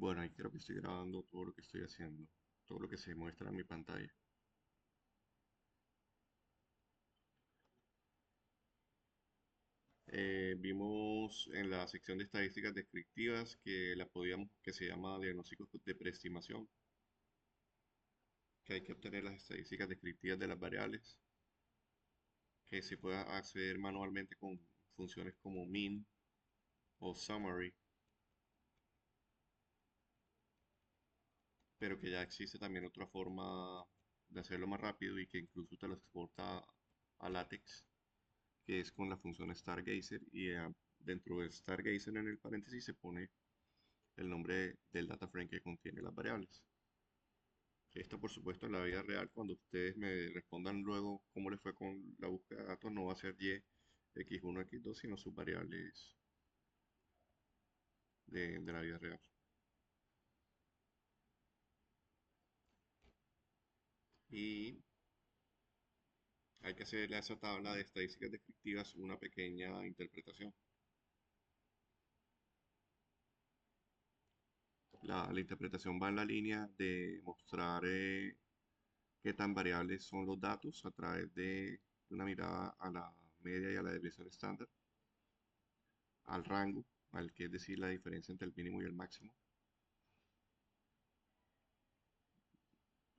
Bueno, ahí creo que estoy grabando todo lo que estoy haciendo, todo lo que se muestra en mi pantalla. Vimos en la sección de estadísticas descriptivas que se llama diagnósticos de preestimación, que hay que obtener las estadísticas descriptivas de las variables, que se pueda acceder manualmente con funciones como min o summary, pero que ya existe también otra forma de hacerlo más rápido y que incluso te lo exporta a LaTeX, que es con la función Stargazer y dentro de Stargazer en el paréntesis se pone el nombre del data frame que contiene las variables. Esto por supuesto en la vida real, cuando ustedes me respondan luego cómo les fue con la búsqueda de datos, no va a ser y, x1, x2, sino sus variables de la vida real. Y hay que hacerle a esa tabla de estadísticas descriptivas una pequeña interpretación. La interpretación va en la línea de mostrar qué tan variables son los datos a través de una mirada a la media y a la desviación estándar, al rango, al que es decir la diferencia entre el mínimo y el máximo,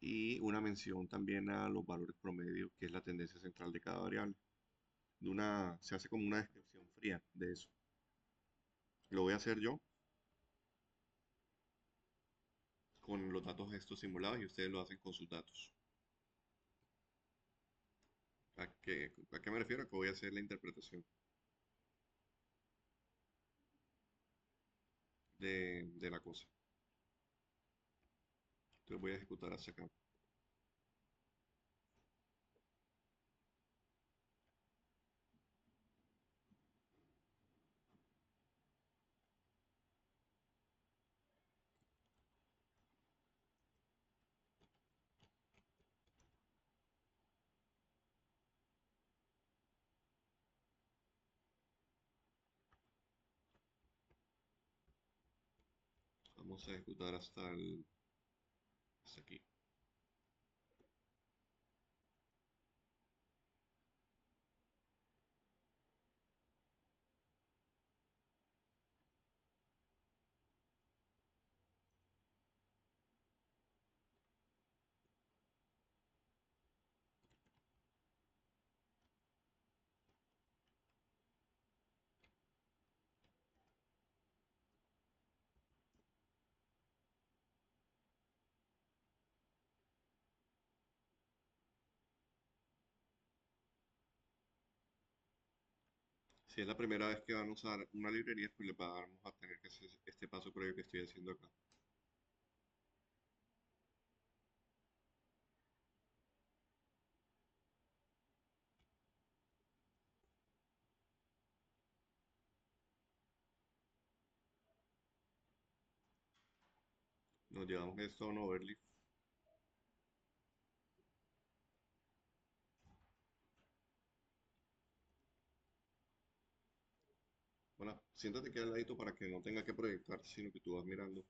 y una mención también a los valores promedio, que es la tendencia central de cada variable. Se hace como una descripción fría de eso. Lo voy a hacer yo con los datos estos simulados y ustedes lo hacen con sus datos. ¿A qué me refiero? Que voy a hacer la interpretación de la cosa. Entonces voy a ejecutar hasta acá. Vamos a ejecutar hasta aquí. Si es la primera vez que van a usar una librería, pues les vamos a tener que hacer este paso previo que estoy haciendo acá. Nos llevamos esto a un overlay. Bueno, siéntate aquí al ladito para que no tenga que proyectar, sino que tú vas mirando.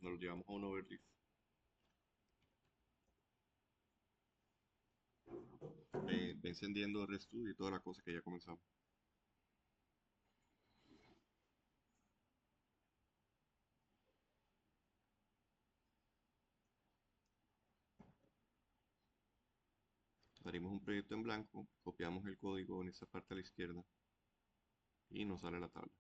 Nos lo llevamos a un overlay. Ve encendiendo RStudio y toda la cosa que ya comenzamos. Abrimos un proyecto en blanco, copiamos el código en esa parte a la izquierda y nos sale la tabla.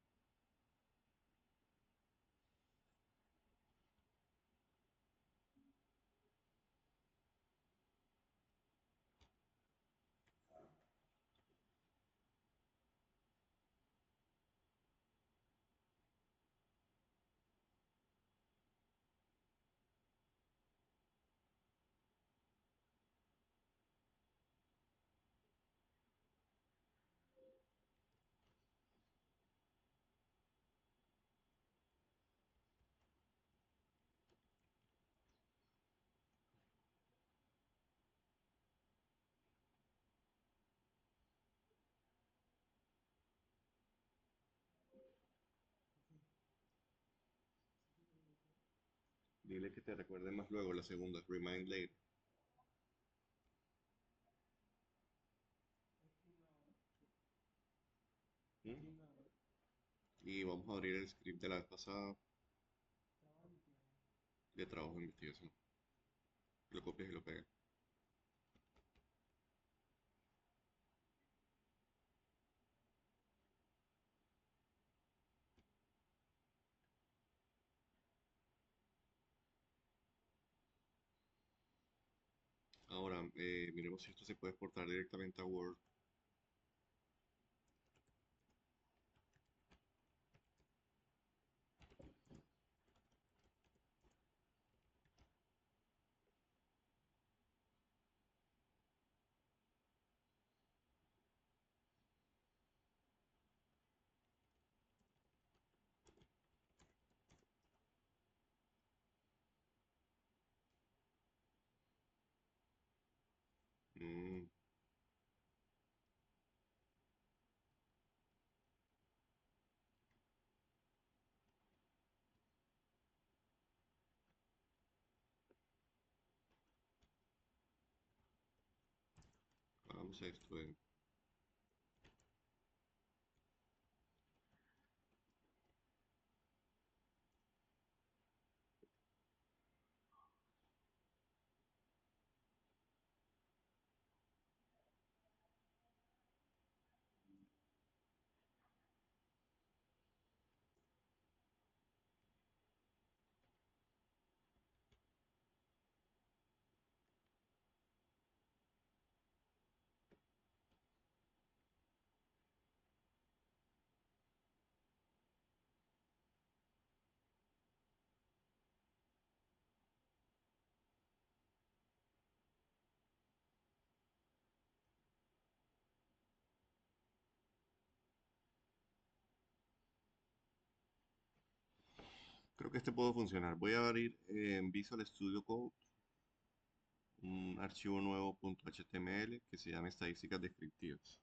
dile que te recuerde más luego la segunda, remind later. ¿Mm? Y vamos a abrir el script de la vez pasada de trabajo de investigación. Lo copias y lo pegas. Ahora, miremos si esto se puede exportar directamente a Word. Mm, hagamos esto. Creo que este puede funcionar. Voy a abrir en Visual Studio Code un archivo nuevo .html que se llama estadísticas descriptivas.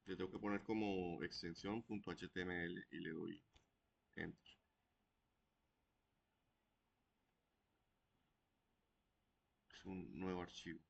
Le tengo que poner como extensión .html y le doy enter. Es un nuevo archivo.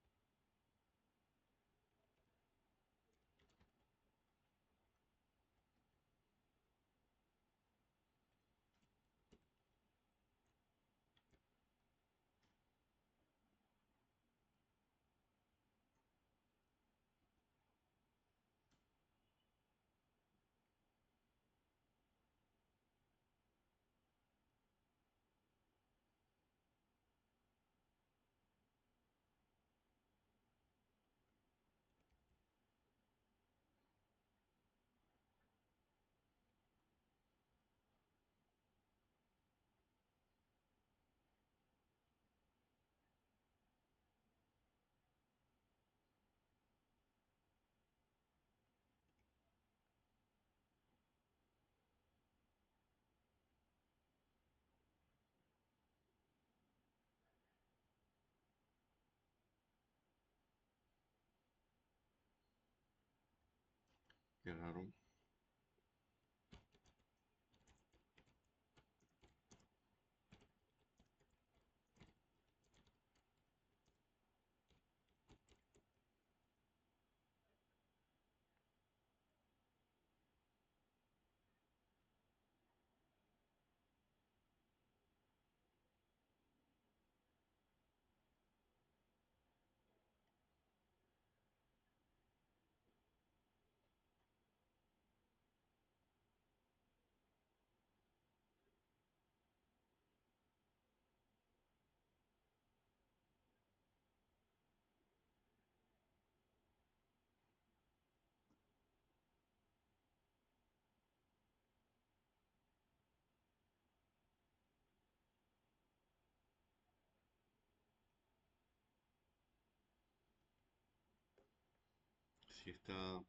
Qué raro.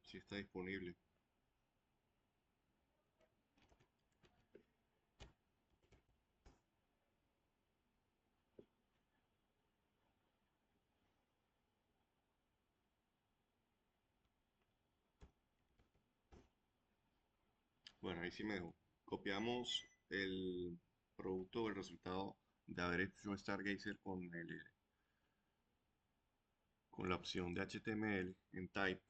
Si está disponible. Bueno, ahí sí me dejó. Copiamos el producto o el resultado de haber hecho Stargazer con la opción de HTML en Type.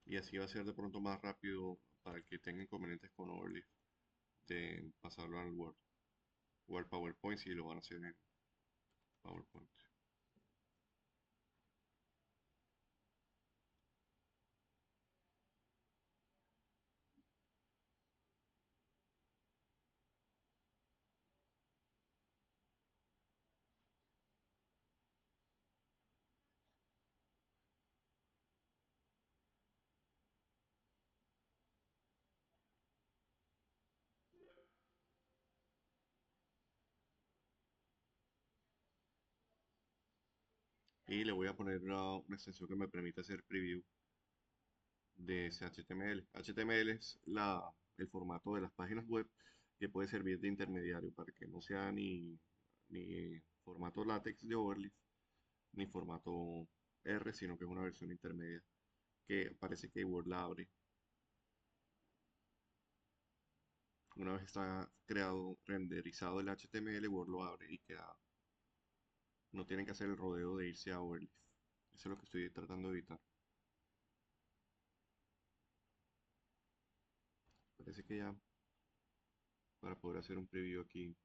Y así va a ser de pronto más rápido para el que tenga inconvenientes con Overleaf de pasarlo al Word o al PowerPoint si lo van a hacer en PowerPoint. Y le voy a poner una extensión que me permita hacer preview de ese HTML. HTML es el formato de las páginas web que puede servir de intermediario para que no sea ni formato látex de Overleaf ni formato R, sino que es una versión intermedia que parece que Word la abre. Una vez está creado, renderizado el HTML, Word lo abre y queda. No tienen que hacer el rodeo de irse a Overleaf. Eso es lo que estoy tratando de evitar. Parece que ya para poder hacer un preview aquí.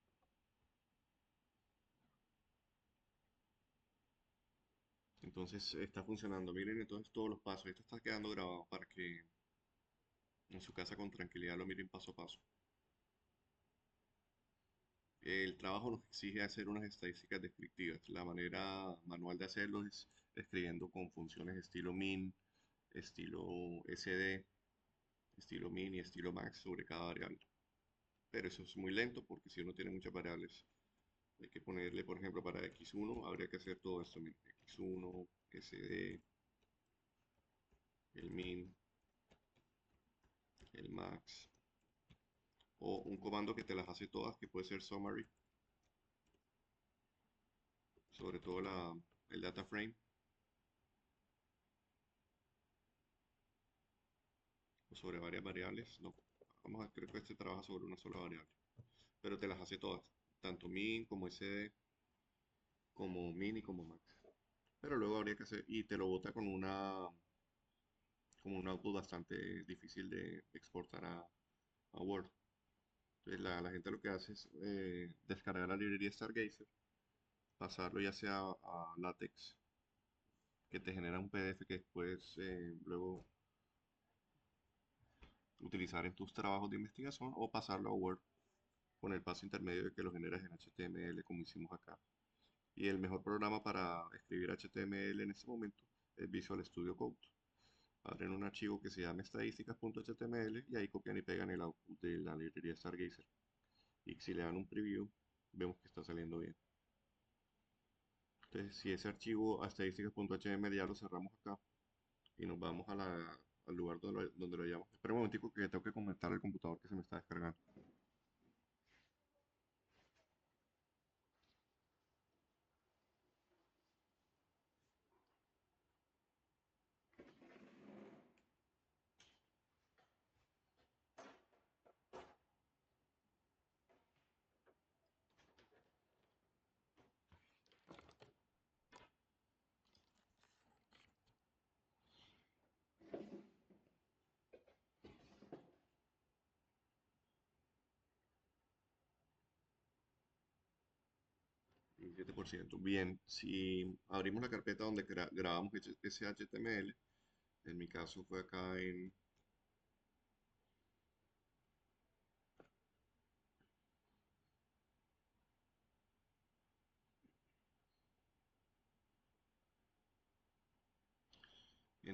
Entonces está funcionando. Miren entonces todos los pasos. Esto está quedando grabado para que en su casa con tranquilidad lo miren paso a paso. El trabajo nos exige hacer unas estadísticas descriptivas. La manera manual de hacerlo es escribiendo con funciones estilo min, estilo sd, estilo min y estilo max sobre cada variable. Pero eso es muy lento porque si uno tiene muchas variables, hay que ponerle, por ejemplo, para x1 habría que hacer todo esto, miren, x1, sd, el min, el max, o un comando que te las hace todas, que puede ser summary, sobre todo el data frame, o sobre varias variables. No, vamos a, creo que este trabaja sobre una sola variable, pero te las hace todas, tanto min como sd, como min y como max. Pero luego habría que hacer, y te lo bota con como un output bastante difícil de exportar a Word. Entonces la gente lo que hace es descargar la librería Stargazer, pasarlo ya sea a LaTeX, que te genera un PDF que después luego utilizar en tus trabajos de investigación o pasarlo a Word con el paso intermedio de que lo generas en HTML como hicimos acá. Y el mejor programa para escribir HTML en este momento es Visual Studio Code. Abren un archivo que se llama estadísticas.html y ahí copian y pegan el output de la librería Stargazer. Y si le dan un preview, vemos que está saliendo bien. Entonces, si ese archivo a estadísticas.html ya lo cerramos acá y nos vamos al lugar donde lo hayamos. Espera un momentico que tengo que comentar el computador que se me está descargando. 17%. Bien, si abrimos la carpeta donde grabamos ese HTML, en mi caso fue acá en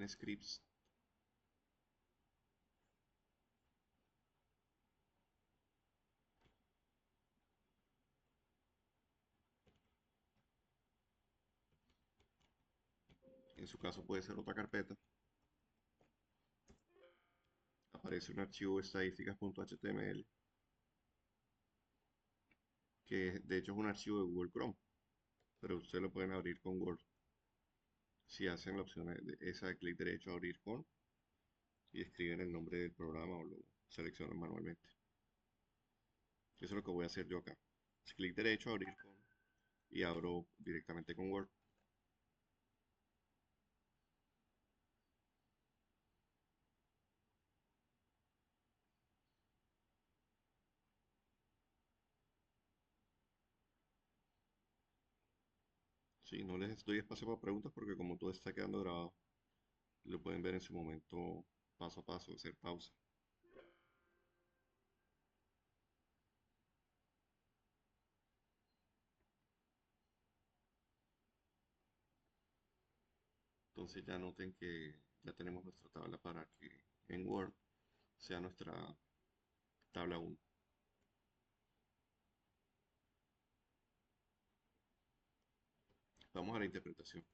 scripts. En su caso puede ser otra carpeta. Aparece un archivo estadísticas.html, que de hecho es un archivo de Google Chrome, pero ustedes lo pueden abrir con Word. Si hacen la opción esa de clic derecho, abrir con, y escriben el nombre del programa o lo seleccionan manualmente. Eso es lo que voy a hacer yo acá. Clic derecho, abrir con, y abro directamente con Word. Sí, no les doy espacio para preguntas porque como todo está quedando grabado, lo pueden ver en su momento paso a paso, hacer pausa. Entonces ya noten que ya tenemos nuestra tabla para que en Word sea nuestra tabla 1. Vamos a la interpretación.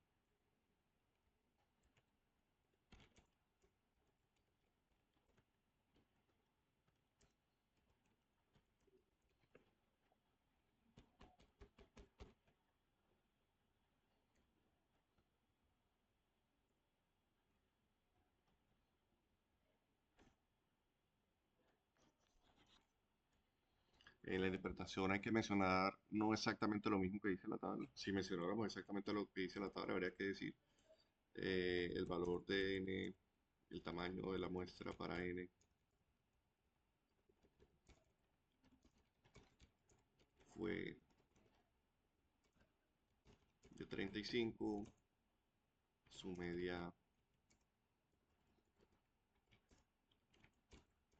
En la interpretación hay que mencionar no exactamente lo mismo que dice la tabla. Si mencionáramos exactamente lo que dice la tabla, habría que decir el valor de n, el tamaño de la muestra para n fue de 35, su media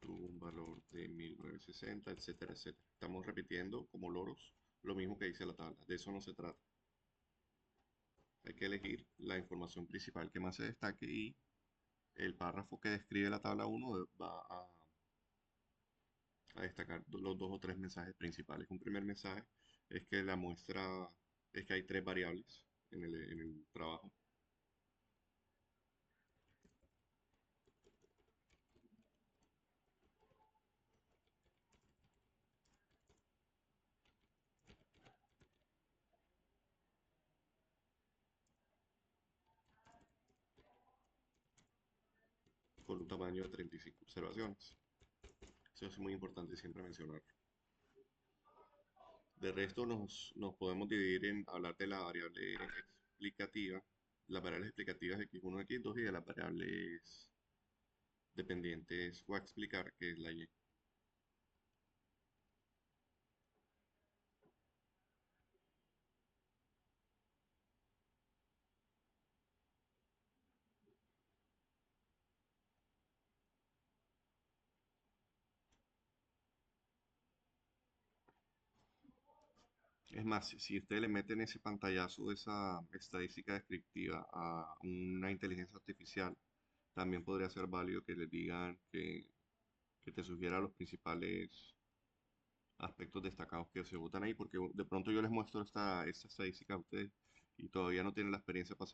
tuvo un valor de 1960, etcétera, etcétera. Estamos repitiendo como loros lo mismo que dice la tabla. De eso no se trata. Hay que elegir la información principal que más se destaque y el párrafo que describe la tabla 1 va a destacar los dos o tres mensajes principales. Un primer mensaje es que la muestra es que hay tres variables en el trabajo con un tamaño de 35 observaciones. Eso es muy importante siempre mencionar. De resto nos podemos dividir en hablar de la variable explicativa, las variables explicativas x1, x2 y de las variables dependientes o a explicar, que es la y. Es más, si ustedes le meten ese pantallazo de esa estadística descriptiva a una inteligencia artificial, también podría ser válido que les digan que te sugiera los principales aspectos destacados que se votan ahí, porque de pronto yo les muestro esta estadística a ustedes y todavía no tienen la experiencia para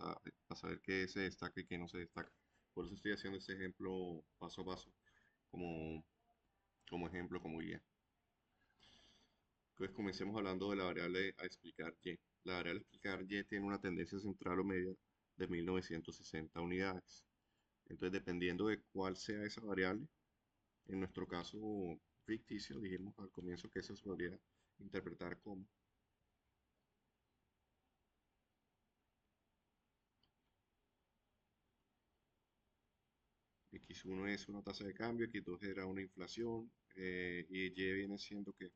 saber qué se destaca y qué no se destaca. Por eso estoy haciendo este ejemplo paso a paso, como, como ejemplo, como guía. Entonces comencemos hablando de la variable a explicar y. La variable a explicar y tiene una tendencia central o media de 1960 unidades. Entonces, dependiendo de cuál sea esa variable, en nuestro caso ficticio, dijimos al comienzo que eso se podría interpretar como X1 es una tasa de cambio, X2 era una inflación, y Y viene siendo que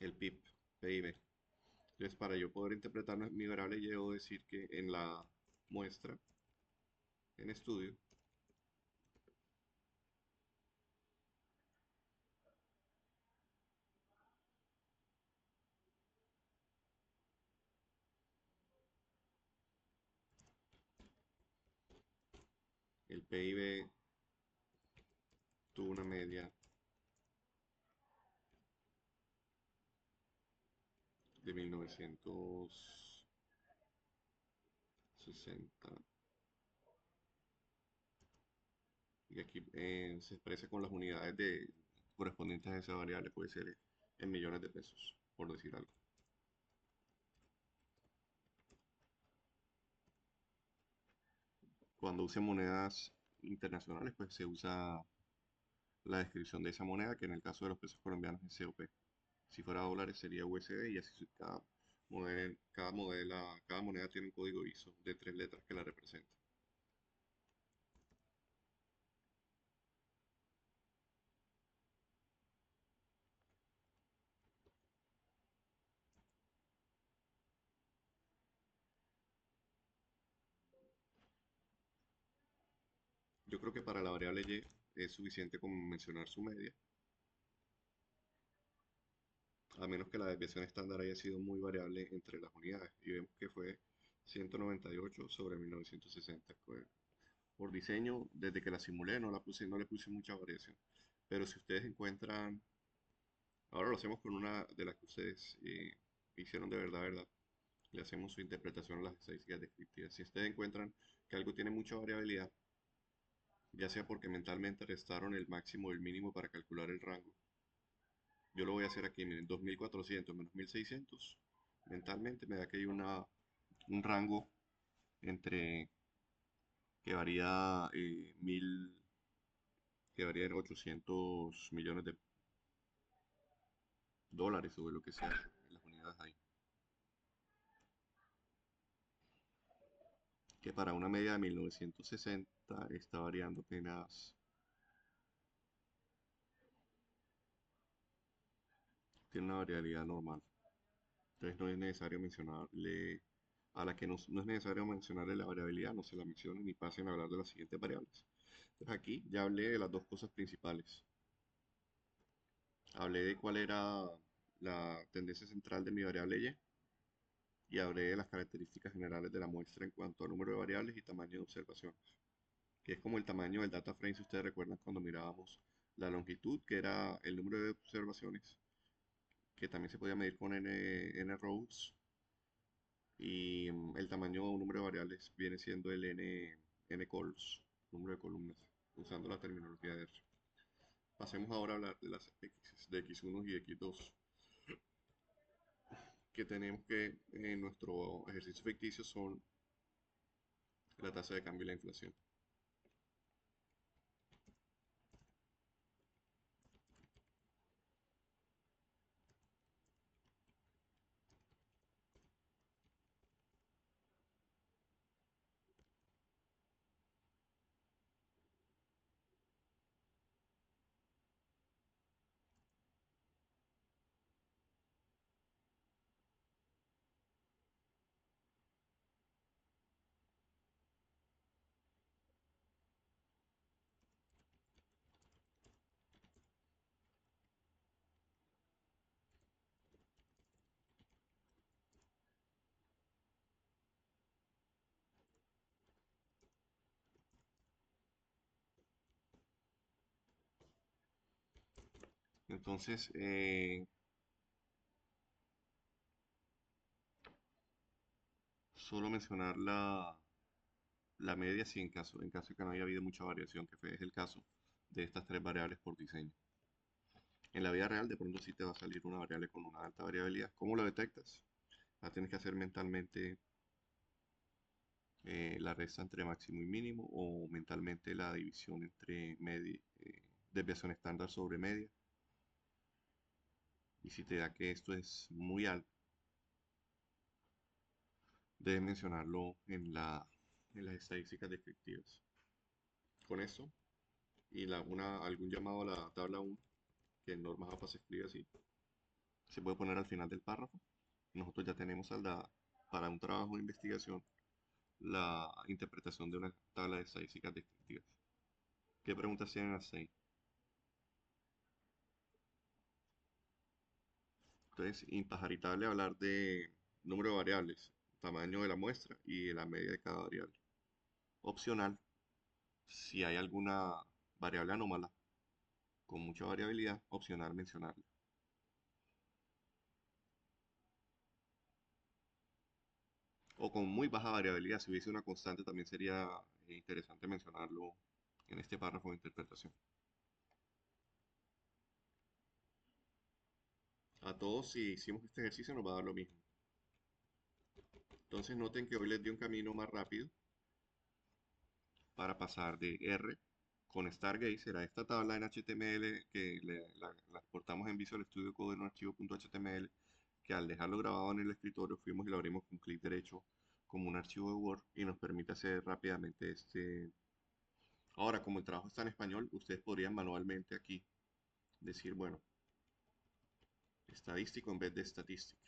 el PIB. Entonces, para yo poder interpretar mi variable Y, debo decir que en la muestra, en estudio, el PIB tuvo una media de 1960 60. Y aquí se expresa con las unidades correspondientes a esa variable, puede ser en millones de pesos, por decir algo. Cuando use monedas internacionales, pues se usa la descripción de esa moneda, que en el caso de los pesos colombianos es COP. Si fuera dólares sería USD y así cada moneda tiene un código ISO de 3 letras que la representa. Yo creo que para la variable Y es suficiente con mencionar su media, a menos que la desviación estándar haya sido muy variable entre las unidades. Y vemos que fue 198 sobre 1960. Por diseño, desde que la simulé, no le puse mucha variación. Pero si ustedes encuentran, ahora lo hacemos con una de las que ustedes hicieron de verdad, ¿verdad? Le hacemos su interpretación a las estadísticas descriptivas. Si ustedes encuentran que algo tiene mucha variabilidad, ya sea porque mentalmente restaron el máximo o el mínimo para calcular el rango, yo lo voy a hacer aquí, miren, 2400 menos 1600, mentalmente me da que hay un rango entre que varía 1000, que varía en 800 millones de dólares o de lo que sea en las unidades ahí. Que para una media de 1960 está variando apenas, tiene una variabilidad normal. Entonces no es necesario mencionarle, a la que no es necesario mencionarle la variabilidad, no se la mencionen ni pasen a hablar de las siguientes variables. Entonces aquí ya hablé de las dos cosas principales. Hablé de cuál era la tendencia central de mi variable y hablé de las características generales de la muestra en cuanto a número de variables y tamaño de observación, que es como el tamaño del data frame, si ustedes recuerdan cuando mirábamos la longitud, que era el número de observaciones, que también se podía medir con n rows, y el tamaño o número de variables viene siendo el n calls, número de columnas, usando la terminología de R. Pasemos ahora a hablar de las x, de x1 y x2, que tenemos que en nuestro ejercicio ficticio son la tasa de cambio y la inflación. Entonces, solo mencionar la media si en caso de que no haya habido mucha variación, es el caso de estas tres variables por diseño. En la vida real, de pronto sí te va a salir una variable con una alta variabilidad. ¿Cómo lo detectas? La tienes que hacer mentalmente la resta entre máximo y mínimo o mentalmente la división entre media, desviación estándar sobre media. Y si te da que esto es muy alto, debes mencionarlo en las estadísticas descriptivas. Con eso y algún llamado a la tabla 1, que en normas APA se escribe así, se puede poner al final del párrafo. Nosotros ya tenemos para un trabajo de investigación la interpretación de una tabla de estadísticas descriptivas. ¿Qué preguntas tienen las 6? Entonces, impajaritable hablar de número de variables, tamaño de la muestra y de la media de cada variable. Opcional, si hay alguna variable anómala con mucha variabilidad, opcional mencionarla. o con muy baja variabilidad. Si hubiese una constante también sería interesante mencionarlo en este párrafo de interpretación. A todos, si hicimos este ejercicio, nos va a dar lo mismo. Entonces noten que hoy les di un camino más rápido para pasar de R con Stargazer a esta tabla en HTML que la exportamos en Visual Studio Code en un archivo .html, que al dejarlo grabado en el escritorio fuimos y lo abrimos con clic derecho como un archivo de Word y nos permite hacer rápidamente este. Ahora, como el trabajo está en español, ustedes podrían manualmente aquí decir, bueno, estadístico en vez de statistic,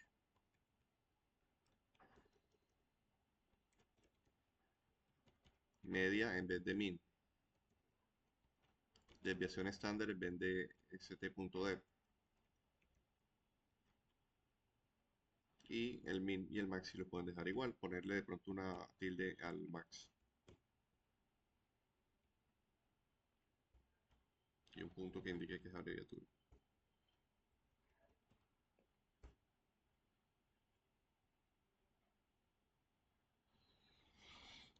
media en vez de min, desviación estándar en vez de st.dev, y el min y el max si lo pueden dejar igual, ponerle de pronto una tilde al max y un punto que indique que es abreviatura.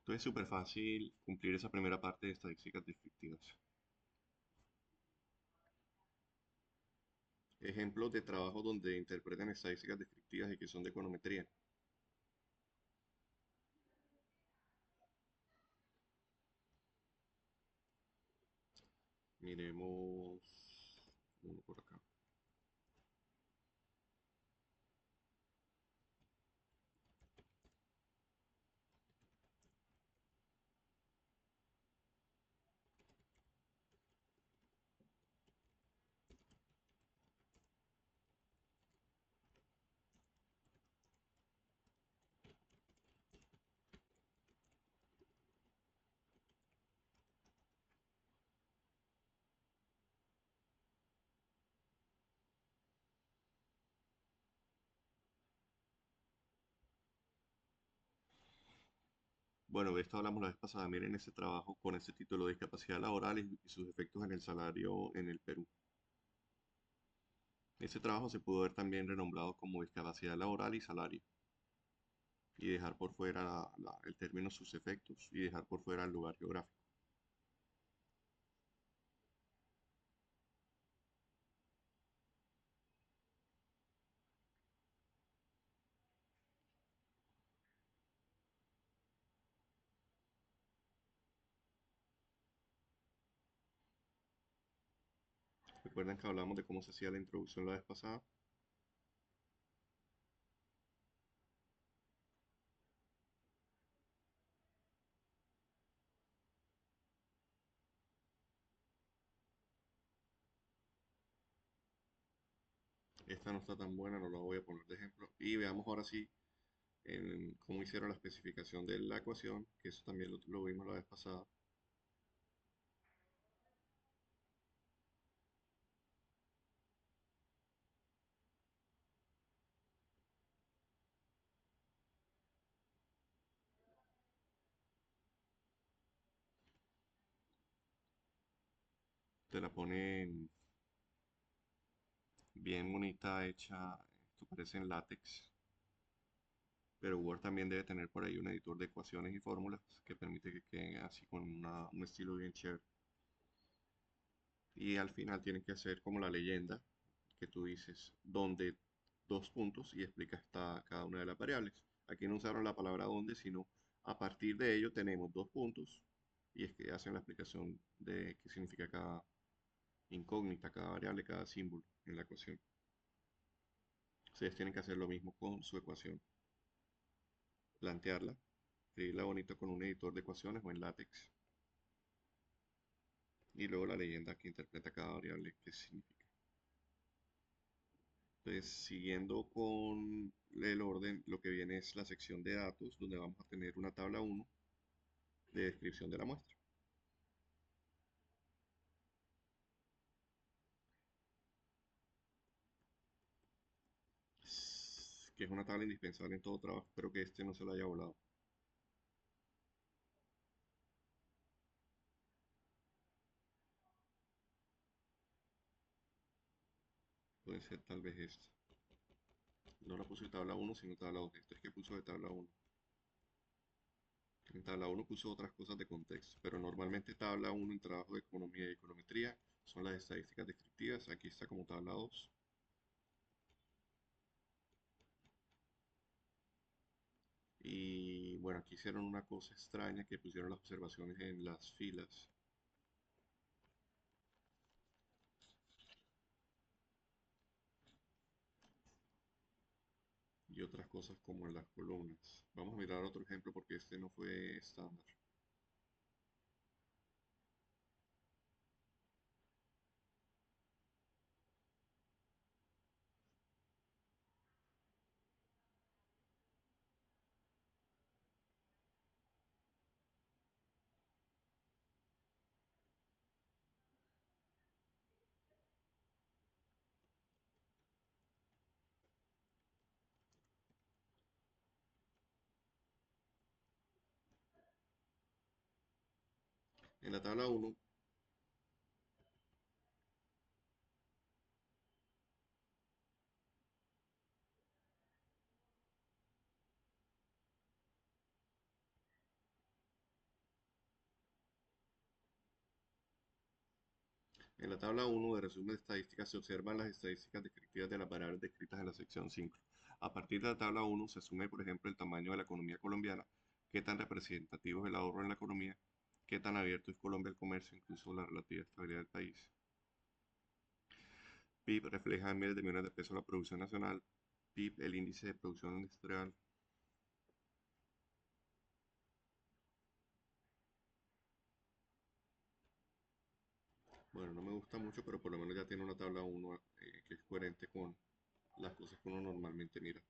Entonces es súper fácil cumplir esa primera parte de estadísticas descriptivas. Ejemplos de trabajos donde interpretan estadísticas descriptivas y que son de econometría. Miremos uno por acá. Bueno, de esto hablamos la vez pasada. Miren ese trabajo con ese título, Discapacidad Laboral y sus efectos en el salario en el Perú. Ese trabajo se pudo ver también renombrado como Discapacidad Laboral y Salario, y dejar por fuera el término sus efectos y dejar por fuera el lugar geográfico. Recuerdan que hablamos de cómo se hacía la introducción la vez pasada. Esta no está tan buena, no la voy a poner de ejemplo. Y veamos ahora sí en cómo hicieron la especificación de la ecuación, que eso también lo vimos la vez pasada. Te la ponen bien bonita, hecha, esto parece en látex, pero Word también debe tener por ahí un editor de ecuaciones y fórmulas que permite que quede así con un estilo bien chévere. Y al final tienen que hacer como la leyenda que tú dices, donde dos puntos y explica cada una de las variables. Aquí no usaron la palabra donde, sino a partir de ello tenemos dos puntos y es que hacen la explicación de qué significa cada incógnita, cada variable, cada símbolo en la ecuación. Ustedes tienen que hacer lo mismo con su ecuación, plantearla, escribirla bonito con un editor de ecuaciones o en látex y luego la leyenda que interpreta cada variable, qué significa. Entonces, siguiendo con el orden, lo que viene es la sección de datos, donde vamos a tener una tabla 1 de descripción de la muestra, que es una tabla indispensable en todo trabajo. Espero que este no se lo haya volado. Puede ser tal vez esta. No la puse tabla 1, sino tabla 2. Esta es que puso de tabla 1. En tabla uno puso otras cosas de contexto, pero normalmente tabla uno en trabajo de economía y econometría son las estadísticas descriptivas. Aquí está como tabla 2. Y bueno, aquí hicieron una cosa extraña que pusieron las observaciones en las filas y otras cosas como en las columnas. Vamos a mirar otro ejemplo porque este no fue estándar. En la tabla uno, en la tabla uno de resumen de estadísticas se observan las estadísticas descriptivas de las variables descritas en la sección 5. A partir de la tabla uno se asume, por ejemplo, el tamaño de la economía colombiana, qué tan representativo es el ahorro en la economía, qué tan abierto es Colombia al comercio, incluso la relativa estabilidad del país. PIB refleja en miles de millones de pesos la producción nacional. PIB, el índice de producción industrial. Bueno, no me gusta mucho, pero por lo menos ya tiene una tabla uno que es coherente con las cosas que uno normalmente mira.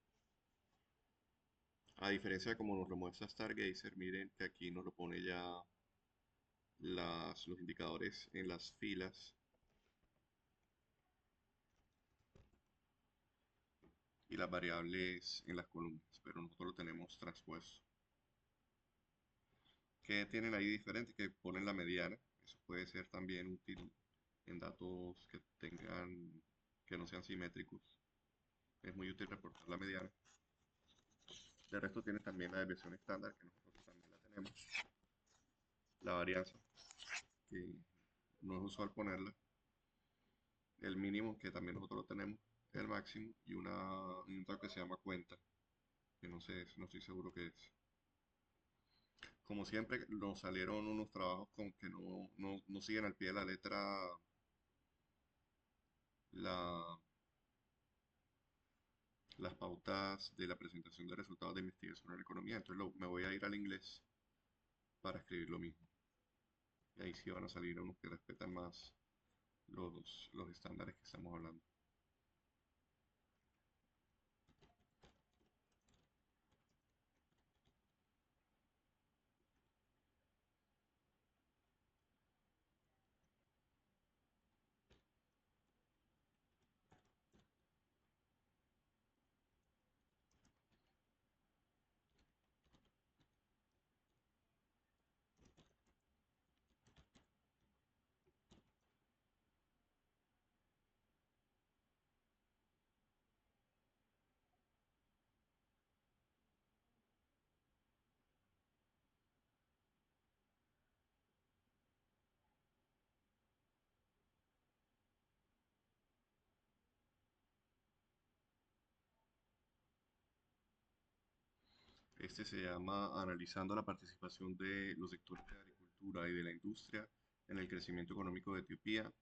A diferencia de como nos lo muestra Stargazer, miren que aquí nos lo pone ya los indicadores en las filas y las variables en las columnas, pero nosotros lo tenemos transpuesto. ¿Qué tienen ahí diferente? Que ponen la mediana. Eso puede ser también útil en datos que tengan, que no sean simétricos. Es muy útil reportar la mediana. De resto tiene también la desviación estándar, que nosotros también la tenemos. La varianza, que no es usual ponerla. El mínimo, que también nosotros lo tenemos. El máximo y un dato que se llama cuenta, que no sé, no estoy seguro qué es. Como siempre, nos salieron unos trabajos con que no siguen al pie de la letra la, las pautas de la presentación de resultados de investigación en la economía. Entonces me voy a ir al inglés para escribir lo mismo. Y ahí sí van a salir unos que respetan más los estándares que estamos hablando. Este se llama Analizando la participación de los sectores de agricultura y de la industria en el crecimiento económico de Etiopía,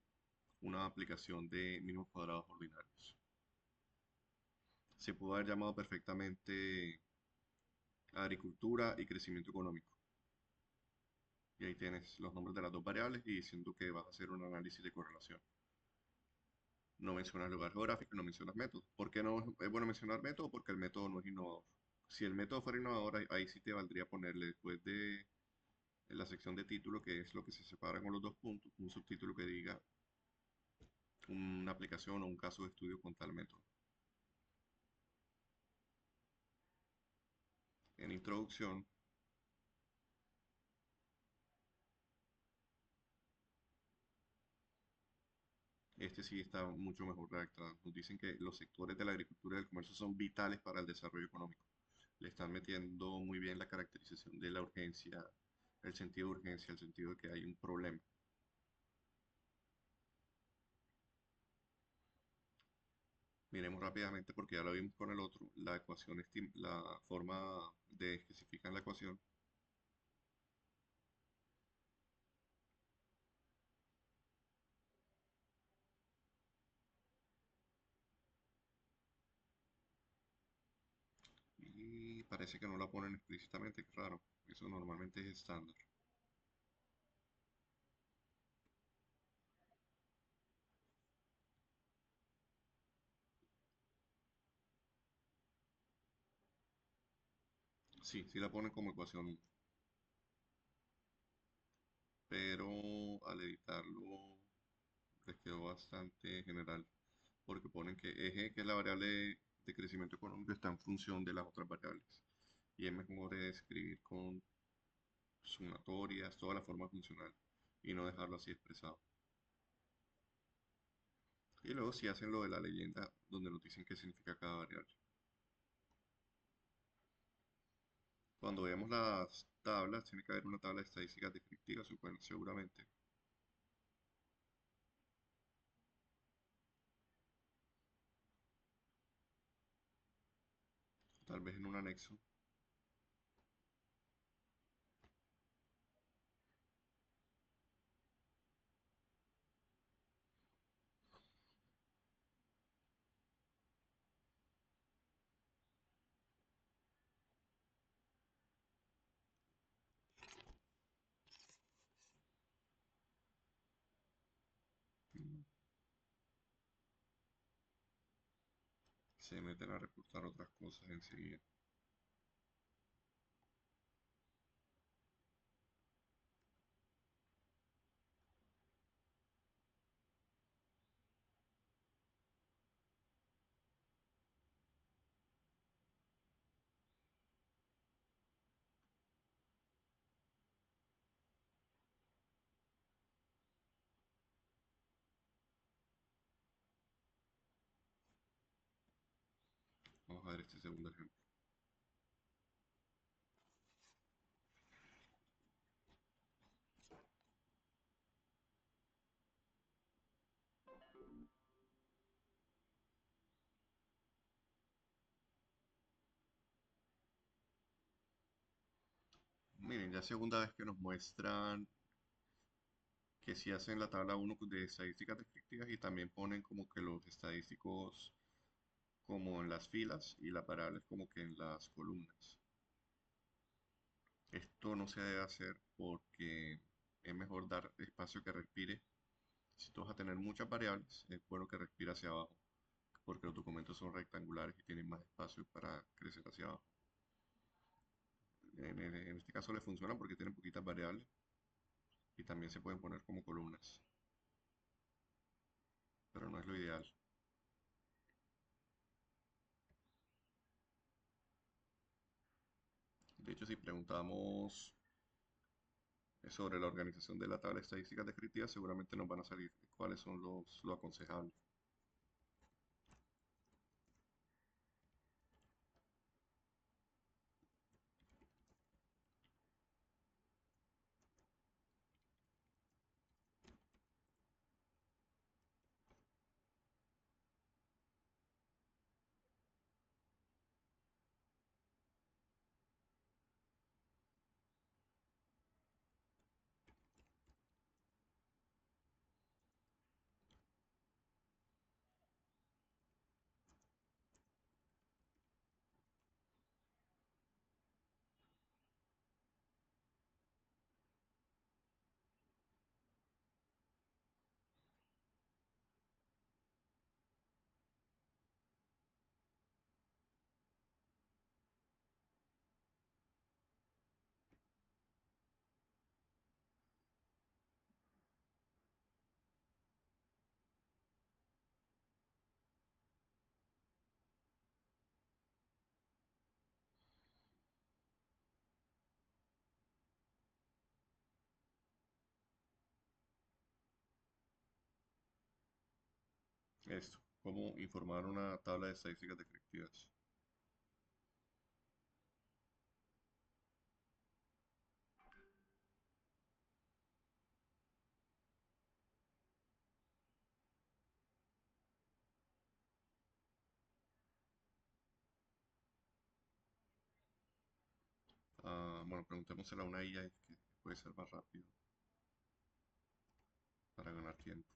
una aplicación de mínimos cuadrados ordinarios. Se pudo haber llamado perfectamente agricultura y crecimiento económico. Y ahí tienes los nombres de las dos variables y diciendo que vas a hacer un análisis de correlación. No mencionas lugar geográfico y no mencionas método. ¿Por qué no es bueno mencionar método? Porque el método no es innovador. Si el método fuera innovador, ahí sí te valdría ponerle después de en la sección de título, que es lo que se separa con los dos puntos, un subtítulo que diga una aplicación o un caso de estudio con tal método. En introducción, este sí está mucho mejor redactado. Nos dicen que los sectores de la agricultura y del comercio son vitales para el desarrollo económico. Le están metiendo muy bien la caracterización de la urgencia, el sentido de urgencia, el sentido de que hay un problema. Miremos rápidamente porque ya lo vimos con el otro, la ecuación, la forma de especificar la ecuación. Y parece que no la ponen explícitamente, qué raro. Eso normalmente es estándar. Sí, sí la ponen como ecuación 1, pero al editarlo les quedó bastante general, porque ponen que eje, que es la variable de crecimiento económico, está en función de las otras variables. Y es mejor escribir con sumatorias, toda la forma funcional, y no dejarlo así expresado. Y luego si hacen lo de la leyenda, donde nos dicen qué significa cada variable. Cuando veamos las tablas, tiene que haber una tabla de estadísticas descriptivas, seguramente. Tal vez en un anexo. Mm, Se meten a reportar otras cosas enseguida. Vamos a ver este segundo ejemplo. Miren, ya segunda vez que nos muestran que si hacen la tabla uno de estadísticas descriptivas y también ponen como que los estadísticos como en las filas y las variables como que en las columnas. Esto no se debe hacer porque es mejor dar espacio que respire. Si tú vas a tener muchas variables, es bueno que respire hacia abajo, porque los documentos son rectangulares y tienen más espacio para crecer hacia abajo. En este caso le funciona porque tienen poquitas variables y también se pueden poner como columnas, pero no es lo ideal. De hecho, si preguntamos sobre la organización de la tabla de estadísticas descriptivas, seguramente nos van a salir cuáles son lo aconsejable. Esto, cómo informar una tabla de estadísticas descriptivas. bueno, preguntémosela a una IA que puede ser más rápido para ganar tiempo.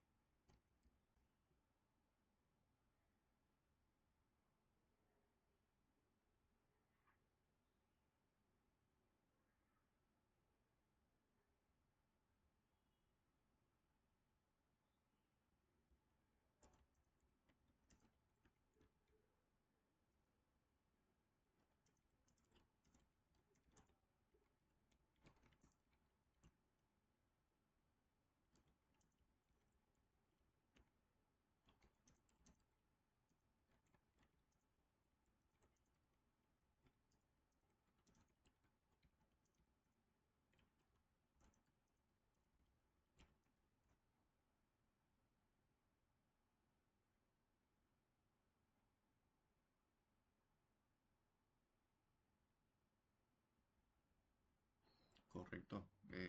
Correcto.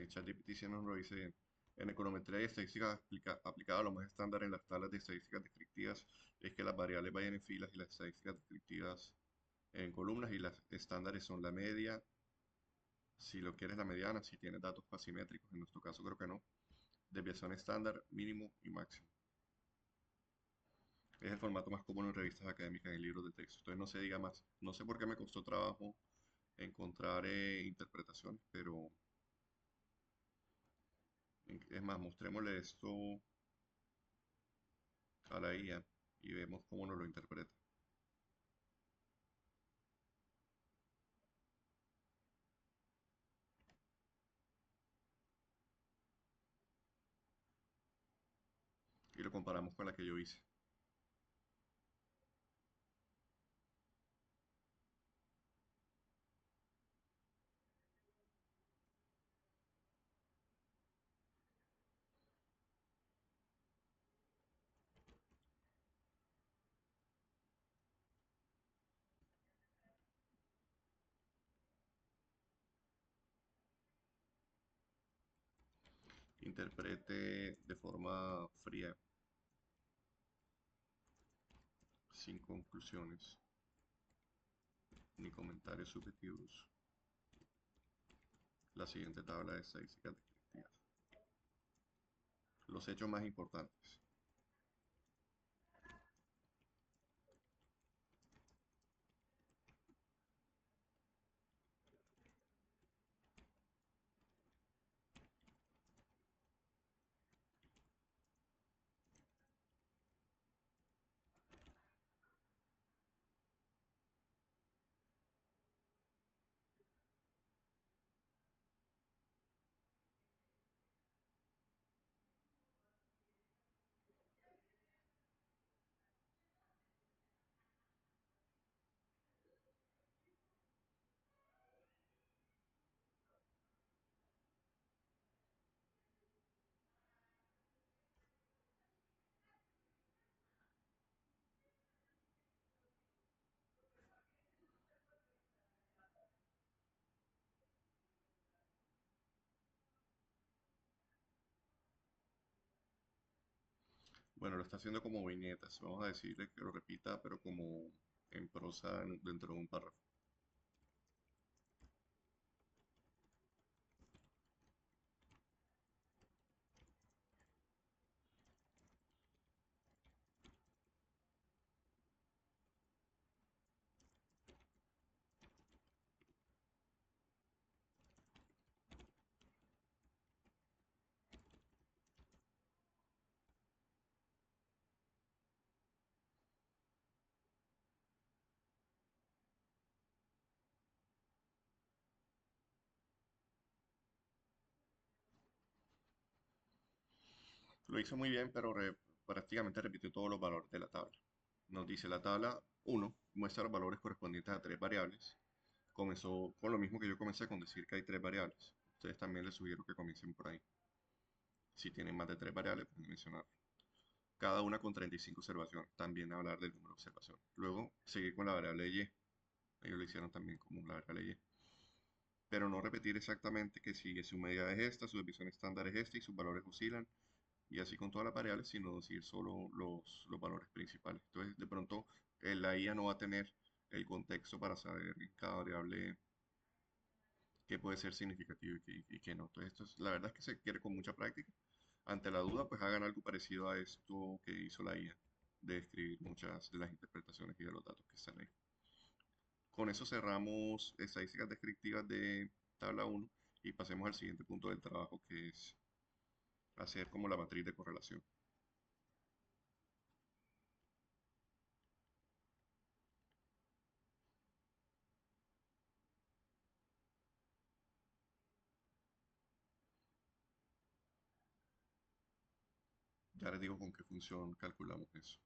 ChatGPT sí nos lo dice bien. En econometría y estadística aplicada a lo más estándar en las tablas de estadísticas descriptivas es que las variables vayan en filas y las estadísticas descriptivas en columnas y las estándares son la media, si lo quieres la mediana, si tienes datos asimétricos, en nuestro caso creo que no, desviación estándar, mínimo y máximo. Es el formato más común en revistas académicas y libros de texto. Entonces no se diga más. No sé por qué me costó trabajo encontrar interpretaciones, pero es más, mostrémosle esto a la IA y vemos cómo nos lo interpreta. Y lo comparamos con la que yo hice. Interprete de forma fría, sin conclusiones ni comentarios subjetivos, la siguiente tabla de estadísticas descriptivas. Los hechos más importantes. Bueno, lo está haciendo como viñetas. Vamos a decirle que lo repita, pero como en prosa dentro de un párrafo. Lo hizo muy bien, pero prácticamente repitió todos los valores de la tabla. Nos dice la tabla uno muestra los valores correspondientes a tres variables. Comenzó con lo mismo que yo comencé con decir que hay tres variables. Ustedes también les sugiero que comiencen por ahí. Si tienen más de tres variables, pueden mencionar. Cada una con 35 observaciones. También hablar del número de observaciones. Luego, seguir con la variable y. Ellos lo hicieron también como la variable y. Pero no repetir exactamente que si su medida es esta, su desviación estándar es esta y sus valores oscilan y así con todas las variables, sino decir solo los valores principales. Entonces, de pronto, la IA no va a tener el contexto para saber en cada variable qué puede ser significativo y qué no. Entonces, la verdad es que se quiere con mucha práctica. Ante la duda, pues hagan algo parecido a esto que hizo la IA, de escribir muchas de las interpretaciones y de los datos que están ahí. Con eso cerramos estadísticas descriptivas de tabla uno y pasemos al siguiente punto del trabajo, que es hacer como la matriz de correlación. Ya les digo con qué función calculamos eso.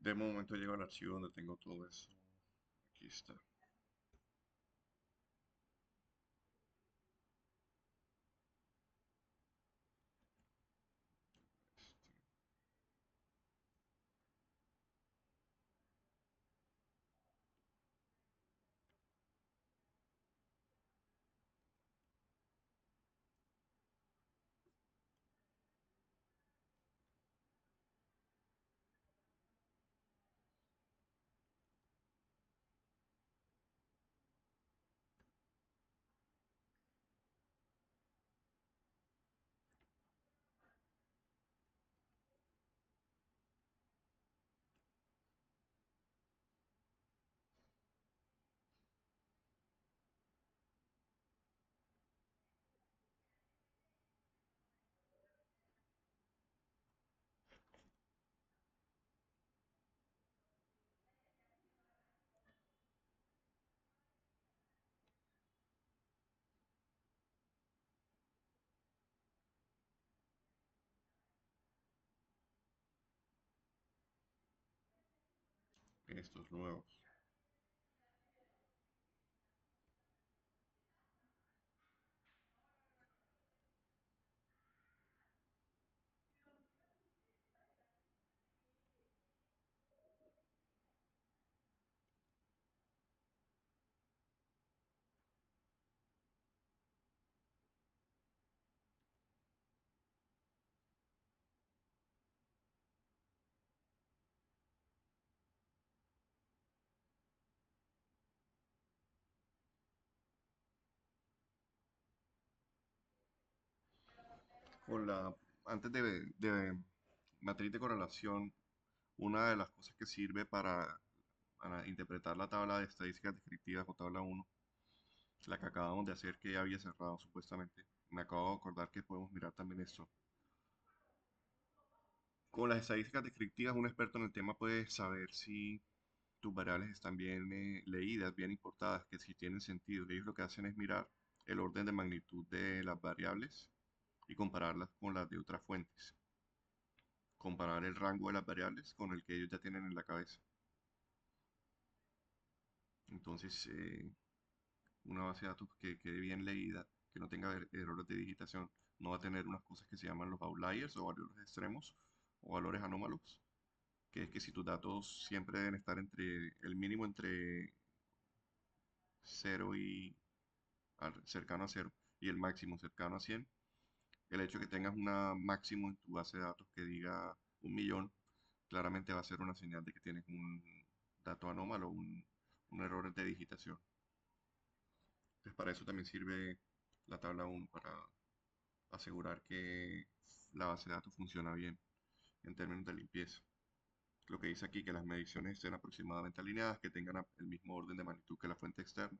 De momento llego al archivo donde tengo todo eso. Aquí está. Estos nuevos. Con la, antes de matriz de correlación, una de las cosas que sirve para interpretar la tabla de estadísticas descriptivas o tabla uno, la que acabamos de hacer que ya había cerrado supuestamente, me acabo de acordar que podemos mirar también esto. Con las estadísticas descriptivas, un experto en el tema puede saber si tus variables están bien leídas, bien importadas, que si tienen sentido. Ellos lo que hacen es mirar el orden de magnitud de las variables y compararlas con las de otras fuentes. Comparar el rango de las variables con el que ellos ya tienen en la cabeza. Entonces, una base de datos que quede bien leída, que no tenga errores de digitación, no va a tener unas cosas que se llaman los outliers o valores extremos o valores anómalos, que es que si tus datos siempre deben estar entre el mínimo entre cero y cercano a cero y el máximo cercano a 100, el hecho de que tengas una máximo en tu base de datos que diga 1.000.000, claramente va a ser una señal de que tienes un dato anómalo, un error de digitación. Entonces para eso también sirve la tabla 1, para asegurar que la base de datos funciona bien en términos de limpieza. Lo que dice aquí, que las mediciones estén aproximadamente alineadas, que tengan el mismo orden de magnitud que la fuente externa,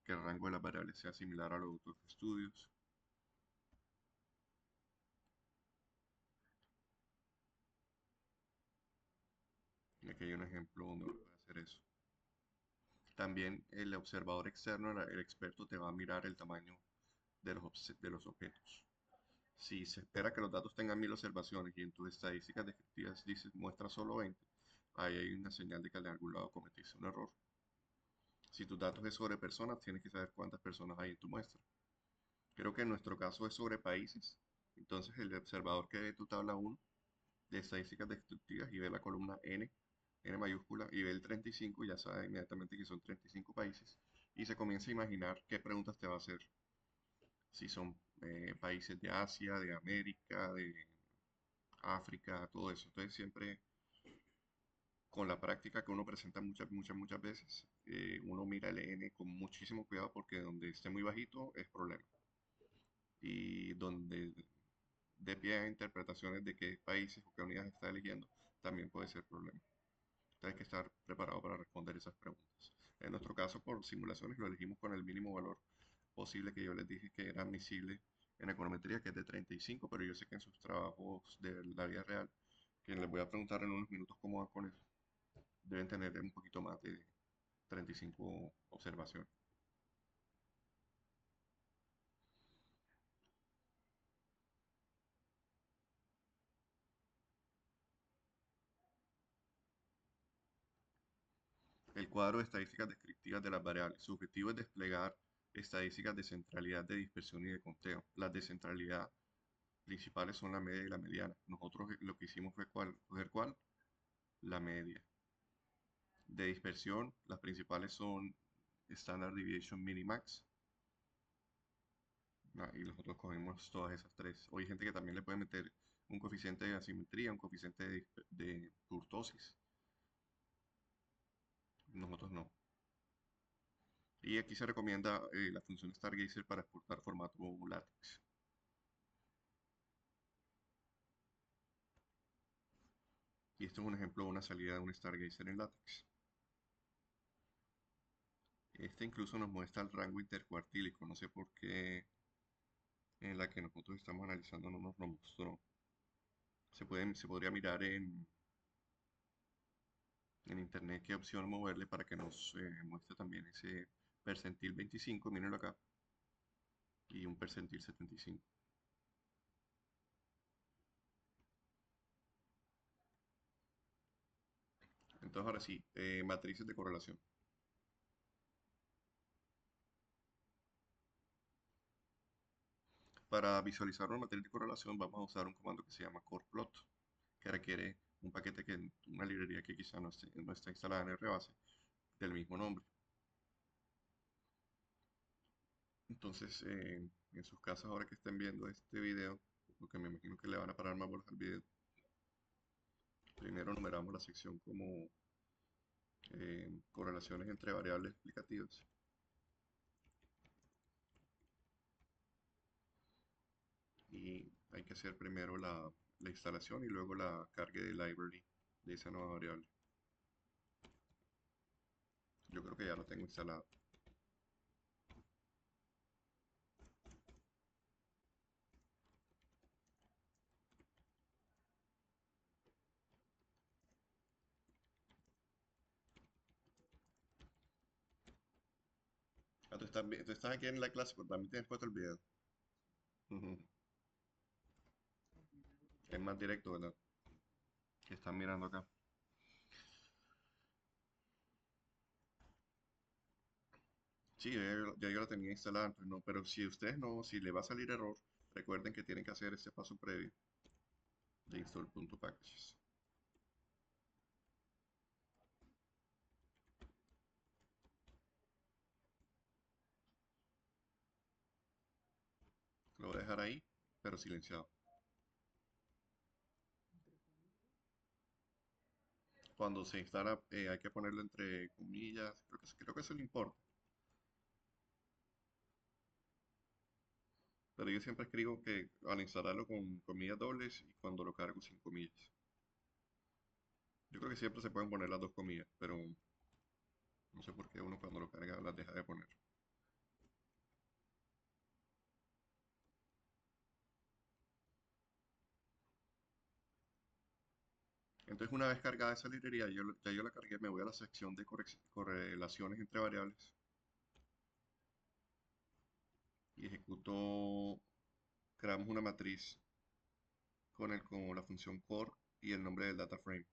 que el rango de las variables sea similar a los otros estudios. Y aquí hay un ejemplo donde uno puede hacer eso. También el observador externo, el experto, te va a mirar el tamaño de los objetos. Si se espera que los datos tengan 1.000 observaciones y en tus estadísticas descriptivas dices muestra solo 20, ahí hay una señal de que de algún lado cometiste un error. Si tus datos es sobre personas, tienes que saber cuántas personas hay en tu muestra. Creo que en nuestro caso es sobre países. Entonces el observador que ve tu tabla 1 de estadísticas descriptivas y ve la columna N mayúscula, y ve el 35, ya sabe inmediatamente que son 35 países y se comienza a imaginar qué preguntas te va a hacer. Si son países de Asia, de América, de África, todo eso. Entonces siempre con la práctica que uno presenta muchas veces, uno mira el N con muchísimo cuidado porque donde esté muy bajito es problema. Y donde de pie a interpretaciones de qué países o qué unidades está eligiendo, también puede ser problema. Entonces hay que estar preparado para responder esas preguntas. En nuestro caso, por simulaciones, lo elegimos con el mínimo valor posible que yo les dije que era admisible en econometría, que es de 35, pero yo sé que en sus trabajos de la vida real, que les voy a preguntar en unos minutos cómo van con eso, deben tener un poquito más de 35 observaciones. El cuadro de estadísticas descriptivas de las variables. Su objetivo es desplegar estadísticas de centralidad, de dispersión y de conteo. Las de centralidad principales son la media y la mediana. Nosotros lo que hicimos fue coger cuál, la media. De dispersión, las principales son Standard Deviation Minimax. Y nosotros cogemos todas esas tres. O hay gente que también le puede meter un coeficiente de asimetría, un coeficiente de kurtosis. Nosotros no. Y aquí se recomienda la función Stargazer para exportar formato LaTeX. Y esto es un ejemplo de una salida de un Stargazer en LaTeX. Este incluso nos muestra el rango intercuartílico. No sé por qué en la que nosotros estamos analizando no nos lo mostró. Se podría mirar en internet qué opción moverle para que nos muestre también ese percentil 25, mírenlo acá, y un percentil 75. Entonces ahora sí, matrices de correlación. Para visualizar una matriz de correlación vamos a usar un comando que se llama coreplot, que requiere un paquete una librería que quizá no está instalada en RBase, del mismo nombre. Entonces, en sus casas ahora que estén viendo este video, porque me imagino que le van a parar más bolas al video, primero numeramos la sección como correlaciones entre variables explicativas. Y hay que hacer primero la instalación y luego la carga de library de esa nueva variable. Yo creo que ya lo tengo instalado. Tú estás aquí en la clase, pero también tienes puesto el video. Ujú. Es más directo, ¿verdad? Que están mirando acá. Sí, ya yo la tenía instalada, entonces no, pero si ustedes no, si le va a salir error, recuerden que tienen que hacer este paso previo de install.packages. dejar ahí, pero silenciado. Cuando se instala, hay que ponerlo entre comillas. Creo que eso no importa. Pero yo siempre escribo que al instalarlo con comillas dobles y cuando lo cargo sin comillas. Yo creo que siempre se pueden poner las dos comillas, pero no sé por qué uno cuando lo carga las deja de poner. Entonces una vez cargada esa librería, ya yo la cargué, me voy a la sección de correlaciones entre variables y ejecuto, creamos una matriz con la función core y el nombre del data frame.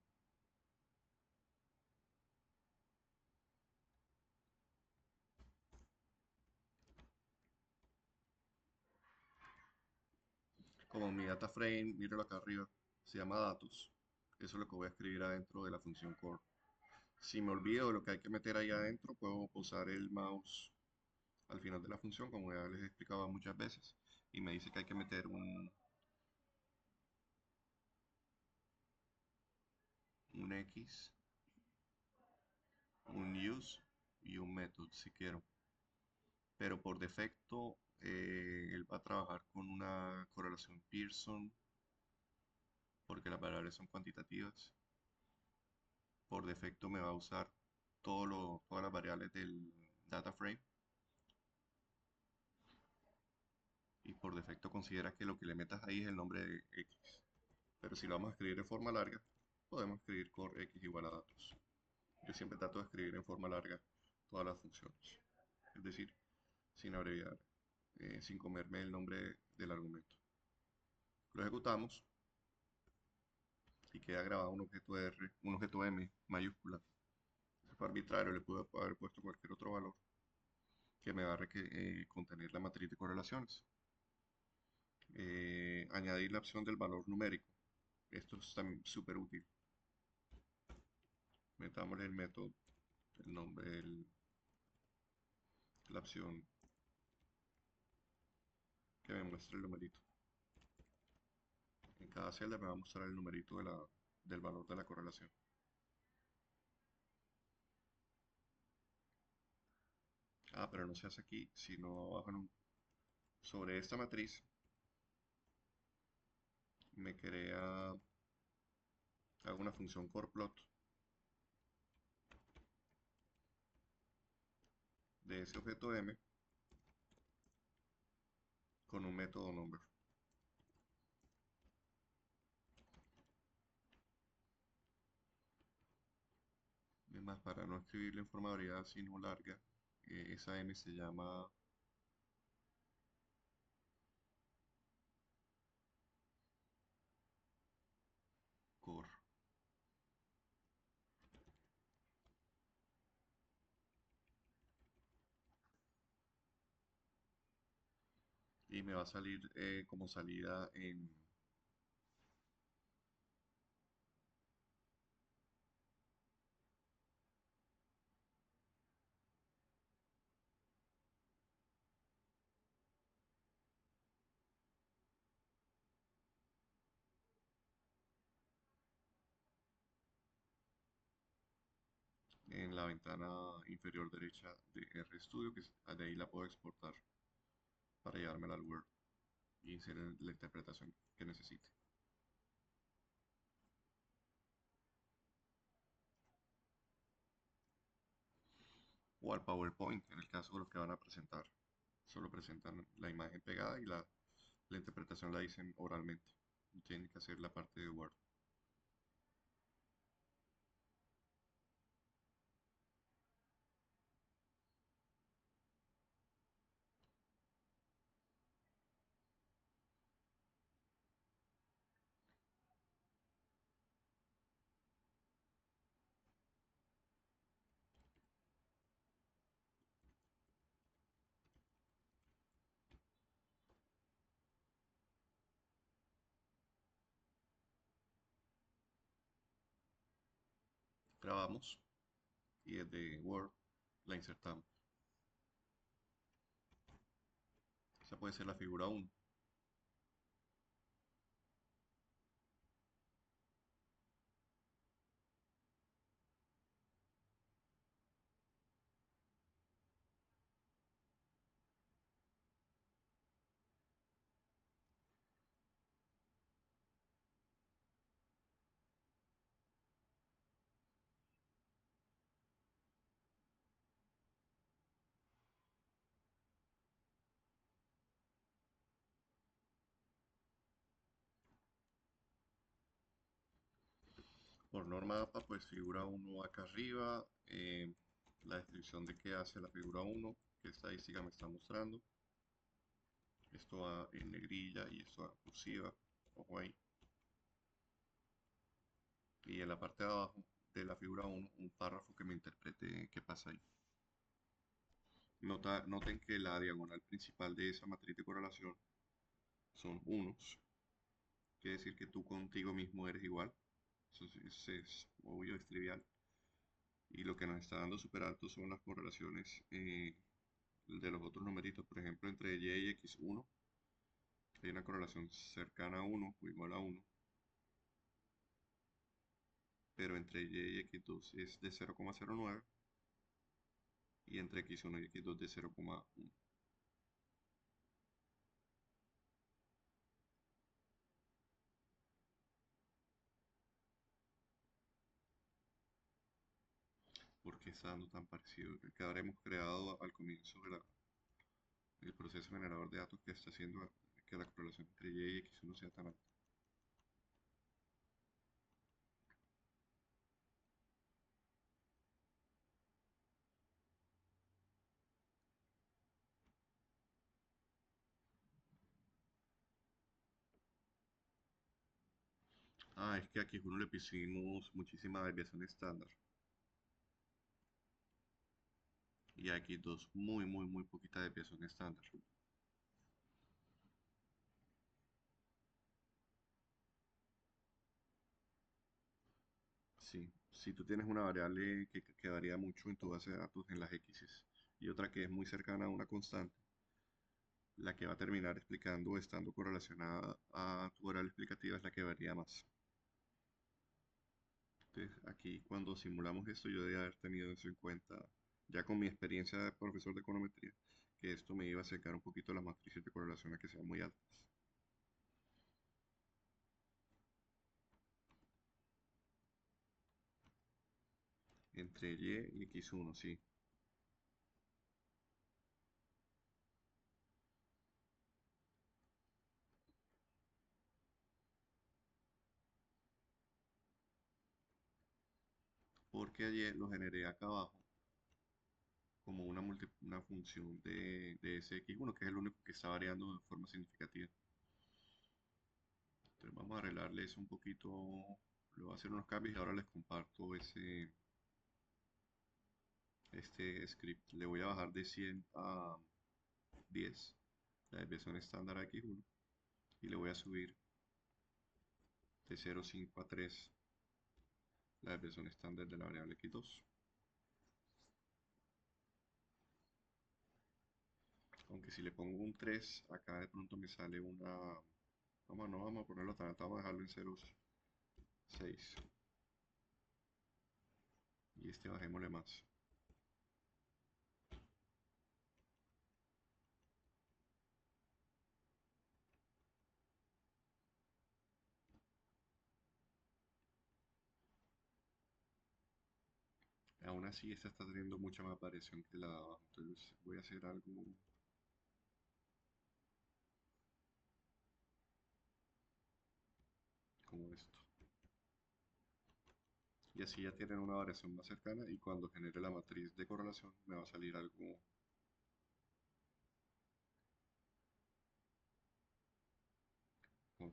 Como mi data frame, míralo acá arriba, se llama datos. Eso es lo que voy a escribir adentro de la función core. Si me olvido de lo que hay que meter ahí adentro, puedo posar el mouse al final de la función, como ya les he explicado muchas veces, y me dice que hay que meter un X, un use y un method si quiero. Pero por defecto, él va a trabajar con una correlación Pearson, porque las variables son cuantitativas. Por defecto me va a usar todas las variables del data frame y por defecto considera que lo que le metas ahí es el nombre de X. Pero si lo vamos a escribir en forma larga, podemos escribir core X igual a datos. Yo siempre trato de escribir en forma larga todas las funciones, es decir, sin abreviar, sin comerme el nombre del argumento. Lo ejecutamos y queda grabado un objeto R, un objeto M mayúscula. Si fue arbitrario, le pude haber puesto cualquier otro valor que me va a contener la matriz de correlaciones. Añadir la opción del valor numérico. Esto es también súper útil. Metámosle el método, el nombre, la opción que me muestre el numerito. En cada celda me va a mostrar el numerito del valor de la correlación. Ah, pero no se hace aquí, sino abajo sobre esta matriz me crea, hago una función coreplot de ese objeto M con un método number. Es más, para no escribirlo en forma variada sino larga, esa M se llama core. Y me va a salir como salida en la ventana inferior derecha de RStudio, que de ahí la puedo exportar para llevármela al Word y hacer la interpretación que necesite. O al PowerPoint, en el caso de los que van a presentar. Solo presentan la imagen pegada y la interpretación la dicen oralmente. No tienen que hacer la parte de Word. Grabamos y desde Word la insertamos. Esa puede ser la figura 1. Por norma APA, pues figura uno acá arriba, la descripción de qué hace la figura uno, qué estadística me está mostrando. Esto va en negrilla y esto va en cursiva, ojo ahí. Y en la parte de abajo de la figura uno un párrafo que me interprete qué pasa ahí. Noten que la diagonal principal de esa matriz de correlación son unos. Quiere decir que tú contigo mismo eres igual. Eso es obvio, es trivial. Y lo que nos está dando súper alto son las correlaciones de los otros numeritos. Por ejemplo, entre y y x1 hay una correlación cercana a uno o igual a uno, pero entre y x2 es de 0,09 y entre x1 y x2 de 0,1. ¿Por qué está dando tan parecido? Que habremos creado al comienzo del proceso generador de datos que está haciendo que la correlación entre y x1 sea tan alta. Ah, es que aquí a x1 le pusimos muchísima desviación estándar y a x2 muy poquita desviación estándar. Sí, si tú tienes una variable que varía mucho en tu base de datos en las X y otra que es muy cercana a una constante, la que va a terminar explicando o estando correlacionada a tu variable explicativa es la que varía más. Entonces, aquí cuando simulamos esto, yo debía haber tenido eso en cuenta, ya con mi experiencia de profesor de econometría, que esto me iba a acercar un poquito las matrices de correlación a que sean muy altas. Entre Y y X1, sí. Porque Y lo generé acá abajo como una función de ese X1, que es el único que está variando de forma significativa. Entonces vamos a arreglarle eso un poquito, le voy a hacer unos cambios y ahora les comparto este script. Le voy a bajar de 100 a 10 la desviación estándar a X1 y le voy a subir de 0,5 a 3 la desviación estándar de la variable X2. Aunque si le pongo un 3, acá de pronto me sale una... no vamos a ponerlo tan alto, vamos a dejarlo en 0,6. Y este bajémosle más. Aún así, esta está teniendo mucha más variación que la de abajo. Entonces voy a hacer algo como esto. Y así ya tienen una variación más cercana y cuando genere la matriz de correlación me va a salir algo con...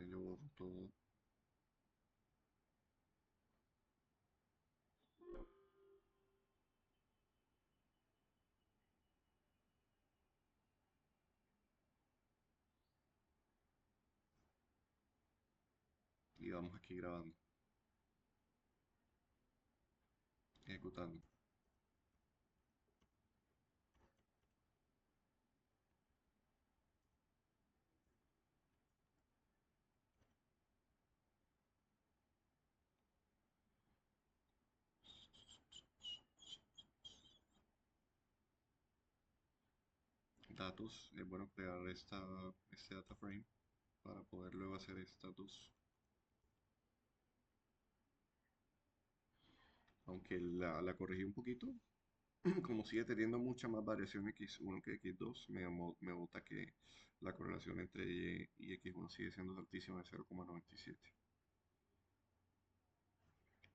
Yo borro todo y vamos aquí grabando, ejecutando. Datos, es bueno crear este data frame para poder luego hacer estas dos. Aunque la corregí un poquito, como sigue teniendo mucha más variación X1 que X2, me bota que la correlación entre Y y X1 sigue siendo altísima de 0,97.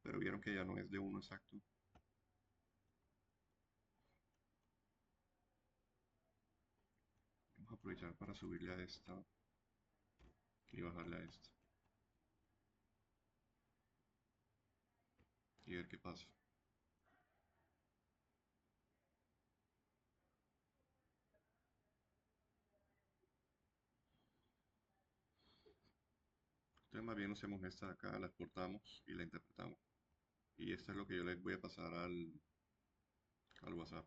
Pero vieron que ya no es de uno exacto. Vamos a aprovechar para subirle a esta y bajarle a esta. Y ver qué pasa. Entonces más bien hacemos esta de acá, la exportamos y la interpretamos. Y esto es lo que yo les voy a pasar al WhatsApp.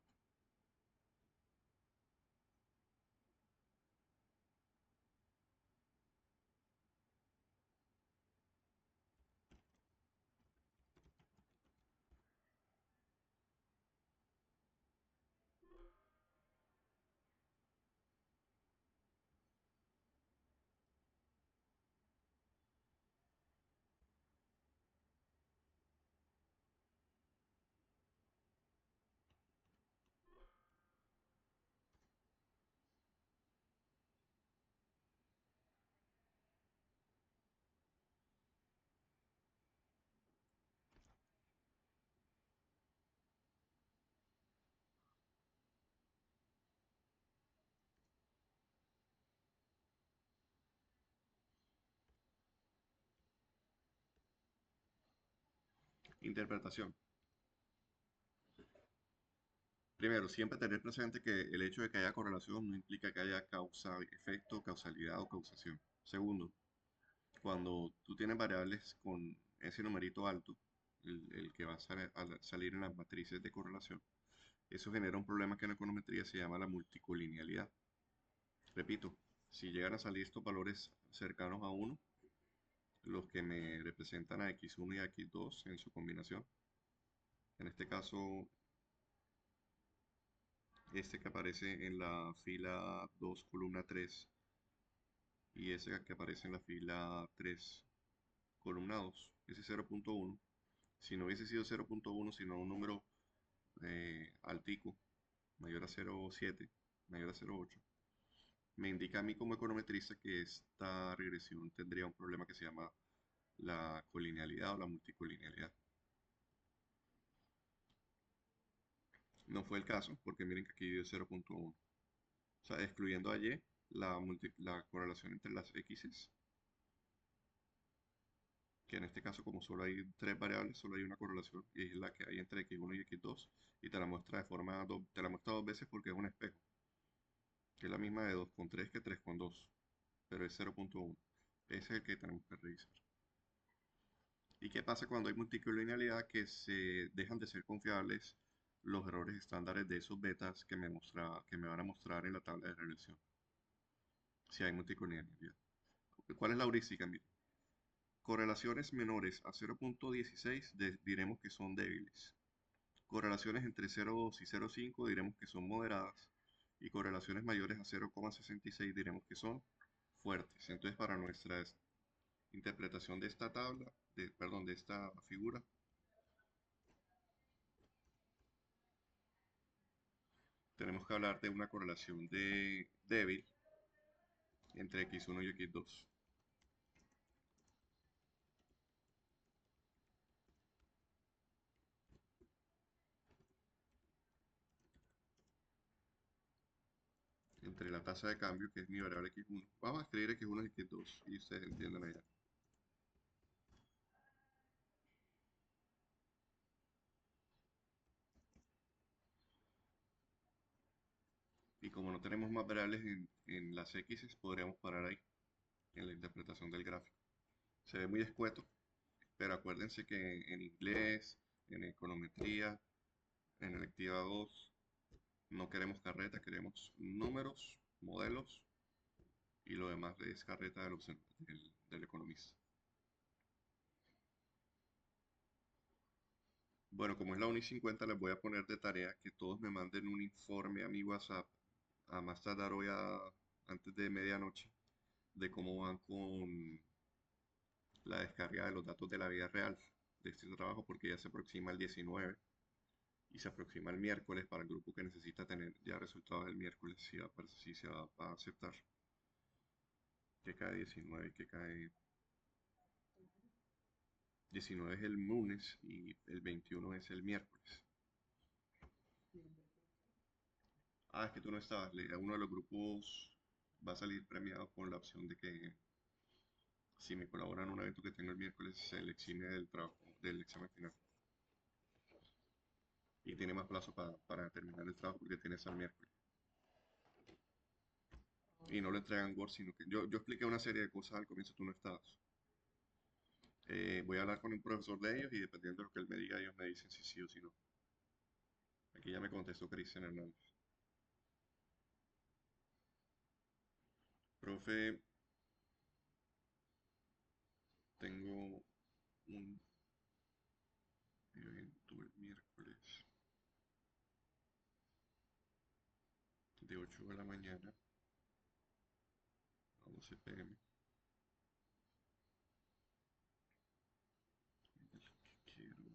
Interpretación. Primero, siempre tener presente que el hecho de que haya correlación no implica que haya causa, efecto, causalidad o causación. Segundo, cuando tú tienes variables con ese numerito alto, el que va a salir en las matrices de correlación, eso genera un problema que en econometría se llama la multicolinealidad. Repito, si llegan a salir estos valores cercanos a uno, los que me representan a x1 y a x2 en su combinación, en este caso este que aparece en la fila 2 columna 3 y ese que aparece en la fila 3 columna 2, ese 0,1, si no hubiese sido 0,1, sino un número altico, mayor a 0,7, mayor a 0,8, me indica a mí como econometrista que esta regresión tendría un problema que se llama la colinealidad o la multicolinealidad. No fue el caso, porque miren que aquí dio 0,1. O sea, excluyendo a Y, la correlación entre las X, que en este caso como solo hay tres variables, solo hay una correlación, y es la que hay entre X1 y X2, y te la muestra de forma, te la muestra dos veces porque es un espejo, que es la misma de 2 con 3 que 3 con 2, pero es 0,1. Ese es el que tenemos que revisar. ¿Y qué pasa cuando hay multicolinealidad? Que se dejan de ser confiables los errores estándares de esos betas que me van a mostrar en la tabla de regresión, si hay multicolinealidad. ¿Cuál es la heurística? Mire, correlaciones menores a 0,16 diremos que son débiles. Correlaciones entre 0,2 y 0,5 diremos que son moderadas. Y correlaciones mayores a 0,66 diremos que son fuertes. Entonces, para nuestra interpretación de esta tabla, perdón, de esta figura, tenemos que hablar de una correlación débil entre x1 y x2. Entre la tasa de cambio, que es mi variable x1. Vamos a escribir x1 y x2 y ustedes entienden allá. Y como no tenemos más variables en las x, podríamos parar ahí, en la interpretación del gráfico. Se ve muy escueto, pero acuérdense que en inglés, en econometría, en electiva 2, no queremos carreta, queremos números, modelos, y lo demás es carreta del economista. Bueno, como es la UNI 50, les voy a poner de tarea que todos me manden un informe a mi WhatsApp, a más tardar hoy antes de medianoche, de cómo van con la descarga de los datos de la vida real de este trabajo, porque ya se aproxima el 19 y se aproxima el miércoles para el grupo que necesita tener ya resultados el miércoles, si se va a aceptar, que cae 19 y que cae 19 es el lunes y el 21 es el miércoles. Ah, es que tú no estabas. Uno de los grupos va a salir premiado con la opción de que si me colaboran en un evento que tengo el miércoles, se le exime del trabajo, del examen final. Y tiene más plazo para terminar el trabajo porque tiene hasta el miércoles. Y no lo entregan Word, sino que yo expliqué una serie de cosas al comienzo, tú no estabas. Voy a hablar con un profesor de ellos y dependiendo de lo que él me diga, ellos me dicen si sí o si no. Aquí ya me contestó Cristian Hernández. Profe, tengo un evento el miércoles de 8 de la mañana a 12 p.m. en el que quiero.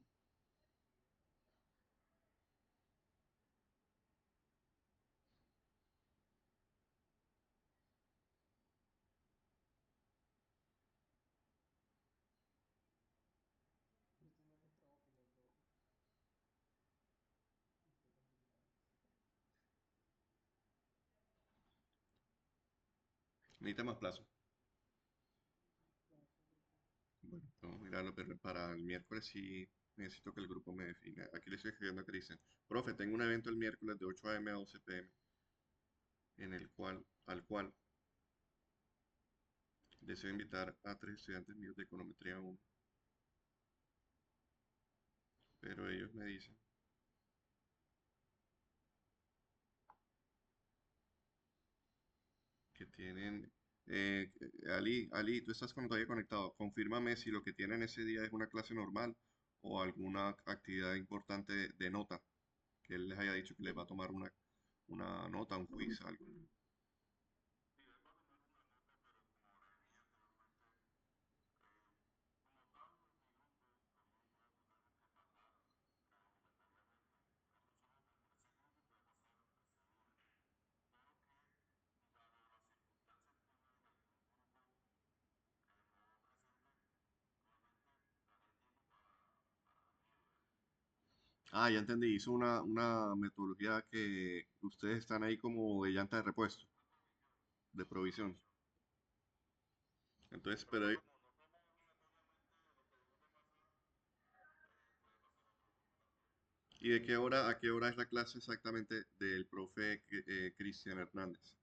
Necesita más plazo. Bueno, vamos a mirarlo, pero para el miércoles sí necesito que el grupo me defina. Aquí le estoy escribiendo a Cristian. Profe, tengo un evento el miércoles de 8 a.m. a 12 p.m. Al cual deseo invitar a 3 estudiantes míos de econometría 1, pero ellos me dicen que tienen... Ali, tú estás todavía conectado. Confírmame si lo que tienen ese día es una clase normal o alguna actividad importante de nota, que él les haya dicho que les va a tomar una nota, un quiz, algo. Ah, ya entendí. Hizo una metodología que ustedes están ahí como de llanta de repuesto, de provisión. Entonces, ¿y de qué hora a qué hora es la clase exactamente del profe Cristian Hernández?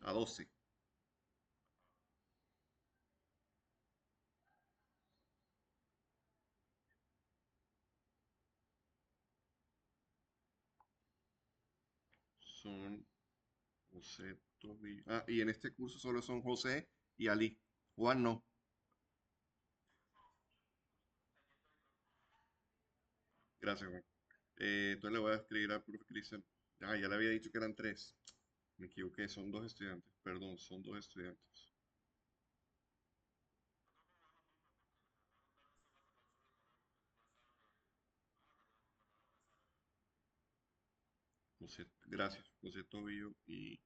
A 12. Son José Tobillo. Ah, y en este curso solo son José y Ali. Juan no. Gracias, Juan. Entonces le voy a escribir al profe Cristian. Ah, ya le había dicho que eran tres. Me equivoqué, son dos estudiantes. Perdón, son dos estudiantes. Gracias, José Tobillo y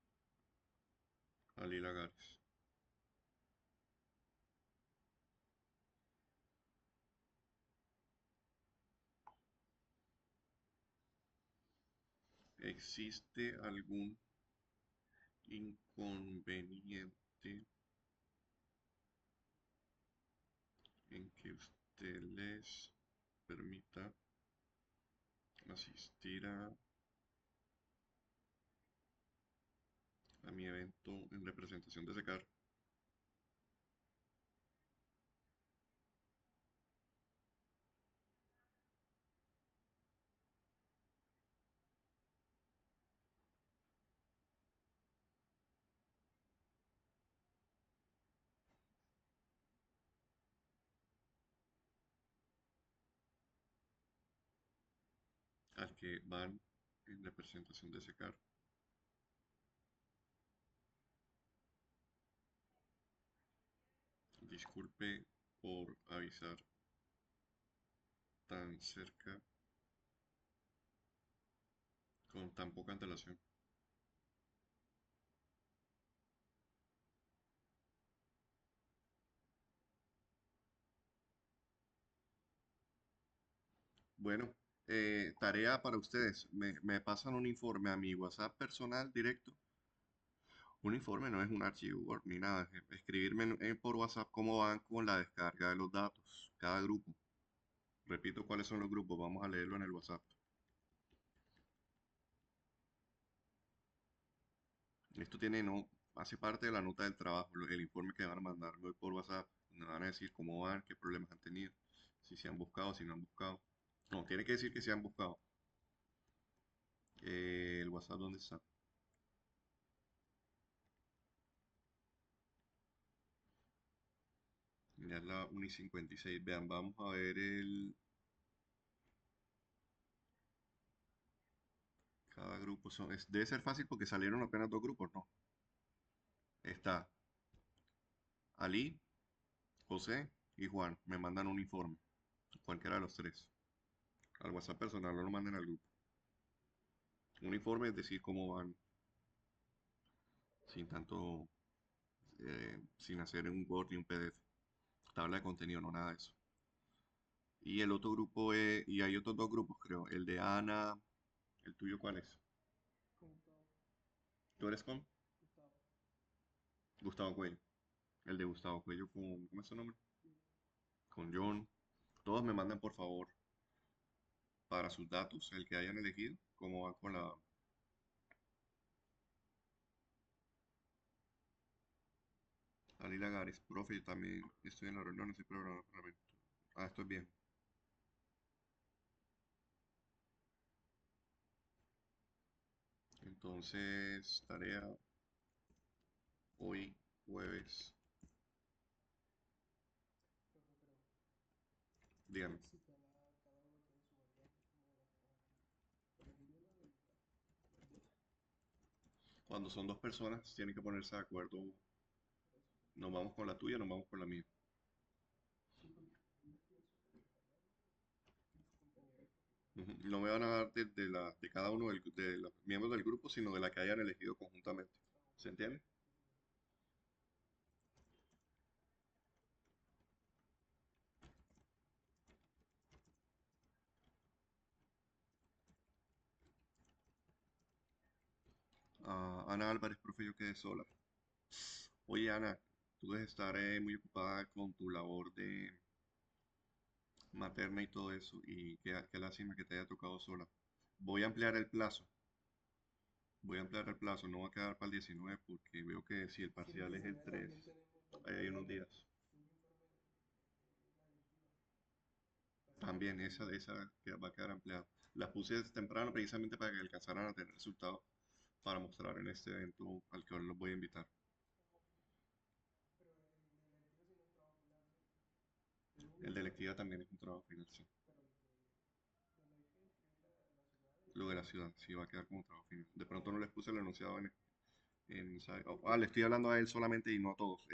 Ali Lagares. ¿Existe algún inconveniente en que usted les permita asistir a mi evento en representación de SECAR? Al que van en representación de SECAR. Disculpe por avisar tan cerca con tan poca antelación? Bueno, tarea para ustedes. Me pasan un informe a mi WhatsApp personal directo. Un informe no es un archivo Word ni nada. Escribirme por WhatsApp cómo van con la descarga de los datos, cada grupo. Repito cuáles son los grupos. Vamos a leerlo en el WhatsApp. Esto tiene, no, hace parte de la nota del trabajo, el informe que van a mandarme hoy por WhatsApp. Me van a decir cómo van, qué problemas han tenido, si se han buscado, si no han buscado. No, tiene que decir que se han buscado. El WhatsApp, ¿dónde está? Ya es la 1:56. Vean, vamos a ver cada grupo. Debe ser fácil porque salieron apenas dos grupos, ¿no? Está Ali, José y Juan. Me mandan un informe. Cualquiera de los tres. Al WhatsApp personal, no lo manden al grupo. Un informe es decir cómo van, sin tanto, sin hacer un Word ni un PDF. Tabla de contenido, no nada de eso. Y el otro grupo es, y hay otros dos grupos, creo. El de Ana, ¿el tuyo cuál es? ¿Tú eres con? Gustavo Cuello. El de Gustavo Cuello con, ¿cómo es su nombre? Con John. Todos me mandan por favor para sus datos, el que hayan elegido, cómo va con la... Ali Lagares, profe, yo también estoy en la reunión, estoy programando el reglamento. Ah, esto es bien. Entonces, tarea hoy, jueves, dígame. Cuando son dos personas, tienen que ponerse de acuerdo. Nos vamos con la tuya, nos vamos con la mía. Ujú. No me van a dar de cada uno de los miembros del grupo, sino de la que hayan elegido conjuntamente. ¿Se entiende? Ah, Ana Álvarez, profe, yo quedé sola. Oye, Ana, tú debes estar muy ocupada con tu labor de materna y todo eso, y qué lástima que te haya tocado sola. Voy a ampliar el plazo, voy a ampliar el plazo, no va a quedar para el 19 porque veo que si el parcial es el 3, ahí hay unos días. También esa va a quedar ampliada. Las puse temprano precisamente para que alcanzaran a tener resultados para mostrar en este evento al que ahora los voy a invitar. El de electiva también es un trabajo final, sí. Lo de la ciudad, sí va a quedar como trabajo final. De pronto no les puse el enunciado le estoy hablando a él solamente y no a todos.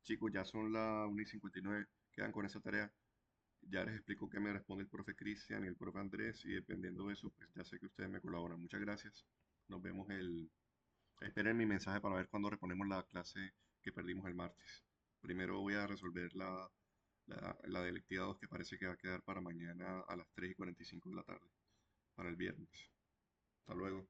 Chicos, ya son las 1:59. Quedan con esa tarea. Ya les explico qué me responde el profe Cristian y el profe Andrés y dependiendo de eso, pues ya sé que ustedes me colaboran. Muchas gracias. Nos vemos Esperen mi mensaje para ver cuándo reponemos la clase que perdimos el martes. Primero voy a resolver la de electiva 2 que parece que va a quedar para mañana a las 3:45 de la tarde, para el viernes. Hasta luego.